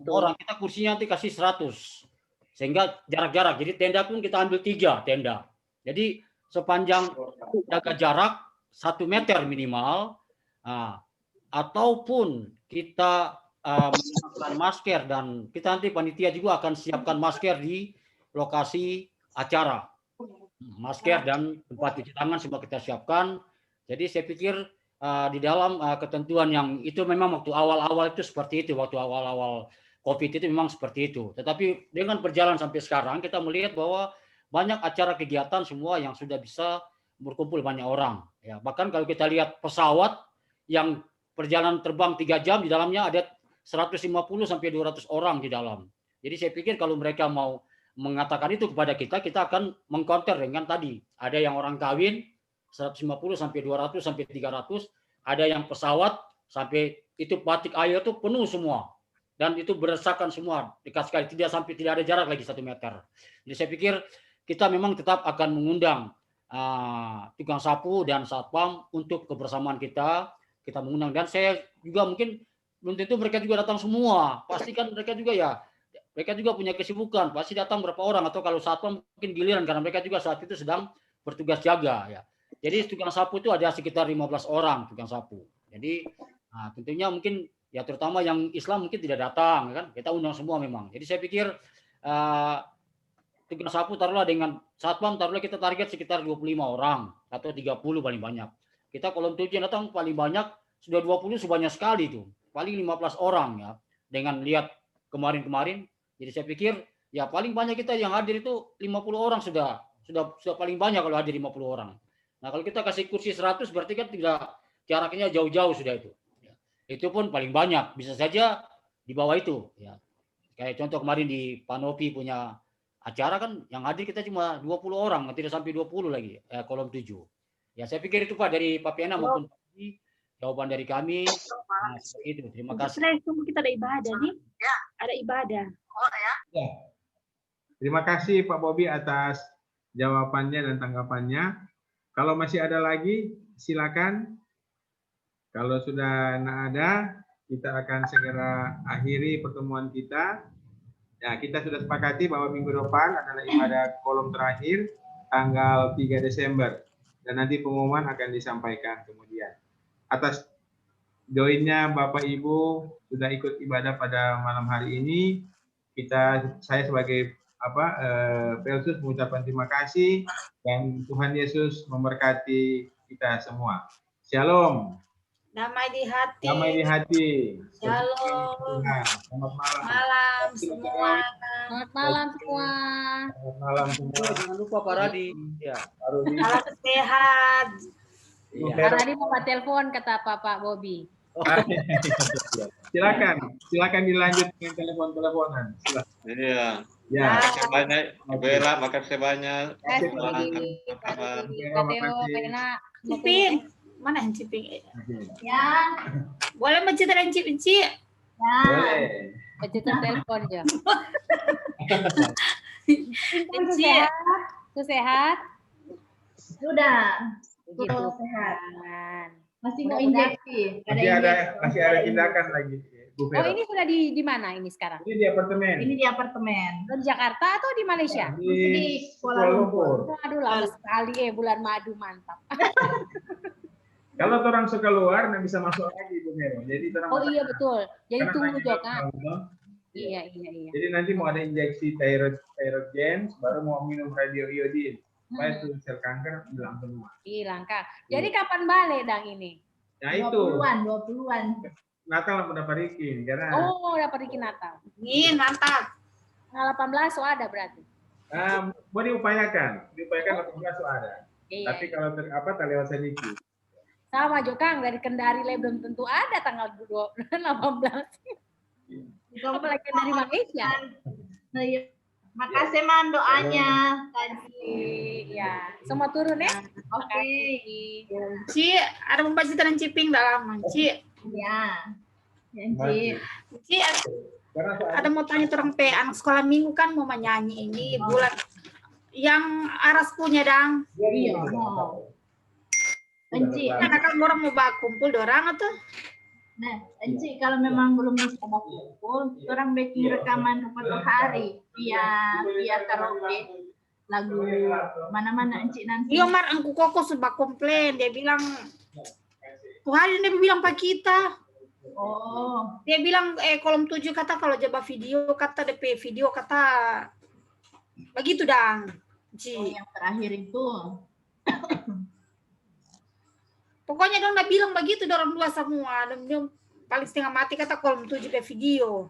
orang kita kursinya nanti kasih 100 sehingga jarak-jarak. Jadi tenda pun kita ambil 3 tenda. Jadi sepanjang jaga jarak 1 meter minimal ataupun kita menggunakan masker dan kita nanti panitia juga akan siapkan masker di lokasi acara. Masker dan tempat cuci tangan semua kita siapkan. Jadi saya pikir di dalam ketentuan yang itu memang waktu awal-awal itu seperti itu, waktu awal-awal COVID itu memang seperti itu. Tetapi dengan berjalan sampai sekarang kita melihat bahwa banyak acara kegiatan semua yang sudah bisa berkumpul banyak orang. Ya, bahkan kalau kita lihat pesawat yang perjalanan terbang 3 jam di dalamnya ada 150 sampai 200 orang di dalam. Jadi saya pikir kalau mereka mau mengatakan itu kepada kita, kita akan mengcounter dengan tadi. Ada yang orang kawin 150 sampai 200 sampai 300, ada yang pesawat sampai itu batik air itu penuh semua. Dan itu berdesakan semua dekat sekali, tidak ada jarak lagi 1 meter. Jadi saya pikir kita memang tetap akan mengundang tukang sapu dan satpam untuk kebersamaan kita mengundang dan saya juga mungkin belum tentu mereka juga datang semua. Pasti kan mereka juga punya kesibukan. Pasti datang berapa orang atau kalau satpam mungkin giliran karena mereka juga saat itu sedang bertugas jaga ya. Jadi tukang sapu itu ada sekitar 15 orang tukang sapu. Jadi tentunya mungkin ya terutama yang Islam mungkin tidak datang kan. Kita undang semua memang. Jadi saya pikir tukang sapu taruhlah dengan satpam taruhlah kita target sekitar 25 orang atau 30 paling banyak. Kita kolom 7 yang datang paling banyak sudah 20 sebanyak sekali itu. Paling 15 orang ya. Dengan lihat kemarin-kemarin. Jadi saya pikir ya paling banyak kita yang hadir itu 50 orang sudah paling banyak kalau hadir 50 orang. Nah, kalau kita kasih kursi 100 berarti kan tidak jaraknya jauh-jauh sudah itu. Ya. Itu pun paling banyak. Bisa saja di bawah itu ya. Kayak contoh kemarin di Panopi punya acara kan yang hadir kita cuma 20 orang, tidak sampai 20 lagi kolom 7. Ya saya pikir itu Pak dari Pak Pena maupun jawaban dari kami. Nah, seperti itu. Terima kasih. Kita ada ibadah nih. Ya. Ada ibadah. Oh ya. Ya. Terima kasih Pak Bobi atas jawabannya dan tanggapannya. Kalau masih ada lagi, silakan. Kalau sudah tidak ada, kita akan segera akhiri pertemuan kita. Ya, kita sudah sepakati bahwa minggu depan adalah ibadah kolom terakhir tanggal 3 Desember. Dan nanti pengumuman akan disampaikan kemudian. Atas joinnya Bapak Ibu sudah ikut ibadah pada malam hari ini. Saya sebagai Pelsus mengucapkan terima kasih dan Tuhan Yesus memberkati kita semua. Shalom. Damai di hati. Damai di hati. Shalom. Selamat malam. Malam semua. Selamat malam semua. Selamat malam semua. Jangan lupa Pak Radi. Ya. Pak Rudi. Salam sehat. Iya. Pak Radi mau telepon kata Pak Bobby. Silakan dilanjut dengan telepon-teleponan. Iya. Ya. Makasih banyak, Ibu Ella, makasih banyak. Terima kasih Pak Rudi, Kak Teo, Kak Ena. Ciping. Mana yang Ciping? Ya. Boleh mencita dan Ciping? Ya. Boleh. Pencet telepon aja. Enci. Itu sehat? Sudah. Begitu sehat. kan. Masih mau Mudah-mudahan. injeksi. Masih ada tindakan lagi. Bu Oh, Vero. ini sudah di mana ini sekarang? Ini di apartemen. Ini di apartemen. Di Jakarta atau di Malaysia? Di Kuala Kuala Lumpur. Aduh, lama sekali bulan madu, mantap. Kalau orang suka luar, nggak bisa masuk lagi Bu Vero. Jadi orang Oh iya betul. Jadi karena tunggu lagi Jokan. lockdown. Iya. Jadi nanti mau ada injeksi thyrogen, baru mau minum radioiodin. Supaya tuh sel kanker hilang semua. Hilang Kak. Jadi kapan balik Dang ini? Nah itu 20-an. Natal udah parikin karena Oh, dapat bikin Natal. Nih, mantap. Tanggal 18 so ada berarti. mau diupayakan 18 so ada. Iya. Tapi kalau terlewat sedikit. Sama Jokang dari Kendari belum tentu ada tanggal 18. Apalagi dari Malaysia. Nah, iya. Makasih Man doanya tadi. Iya, semua turun ya. Oke. Ci, ada membaca dan Ciping dalam. Ci, Ya. Janji. Ci, ada mau tanya orang anak sekolah minggu kan mau menyanyi ini bulan yang Aras punya Dang. Iya. Enci, Anak orang mau kumpul dorang atau? nah, Enci kalau memang belum bisa kumpul, orang bikin rekaman 40 hari via karaoke lagu mana-mana Enci nanti. Iya, Mar, angku koko sudah komplain. Dia bilang, Tuhan dia bilang Pak kita. Oh, Dia bilang, kolom 7 kata kalau jaba video, kata DP video, kata begitu Dang. Ci. yang terakhir itu. Pokoknya dong udah bilang begitu, dorong dua semua. Dan dia paling setengah mati kata kolom 7 video.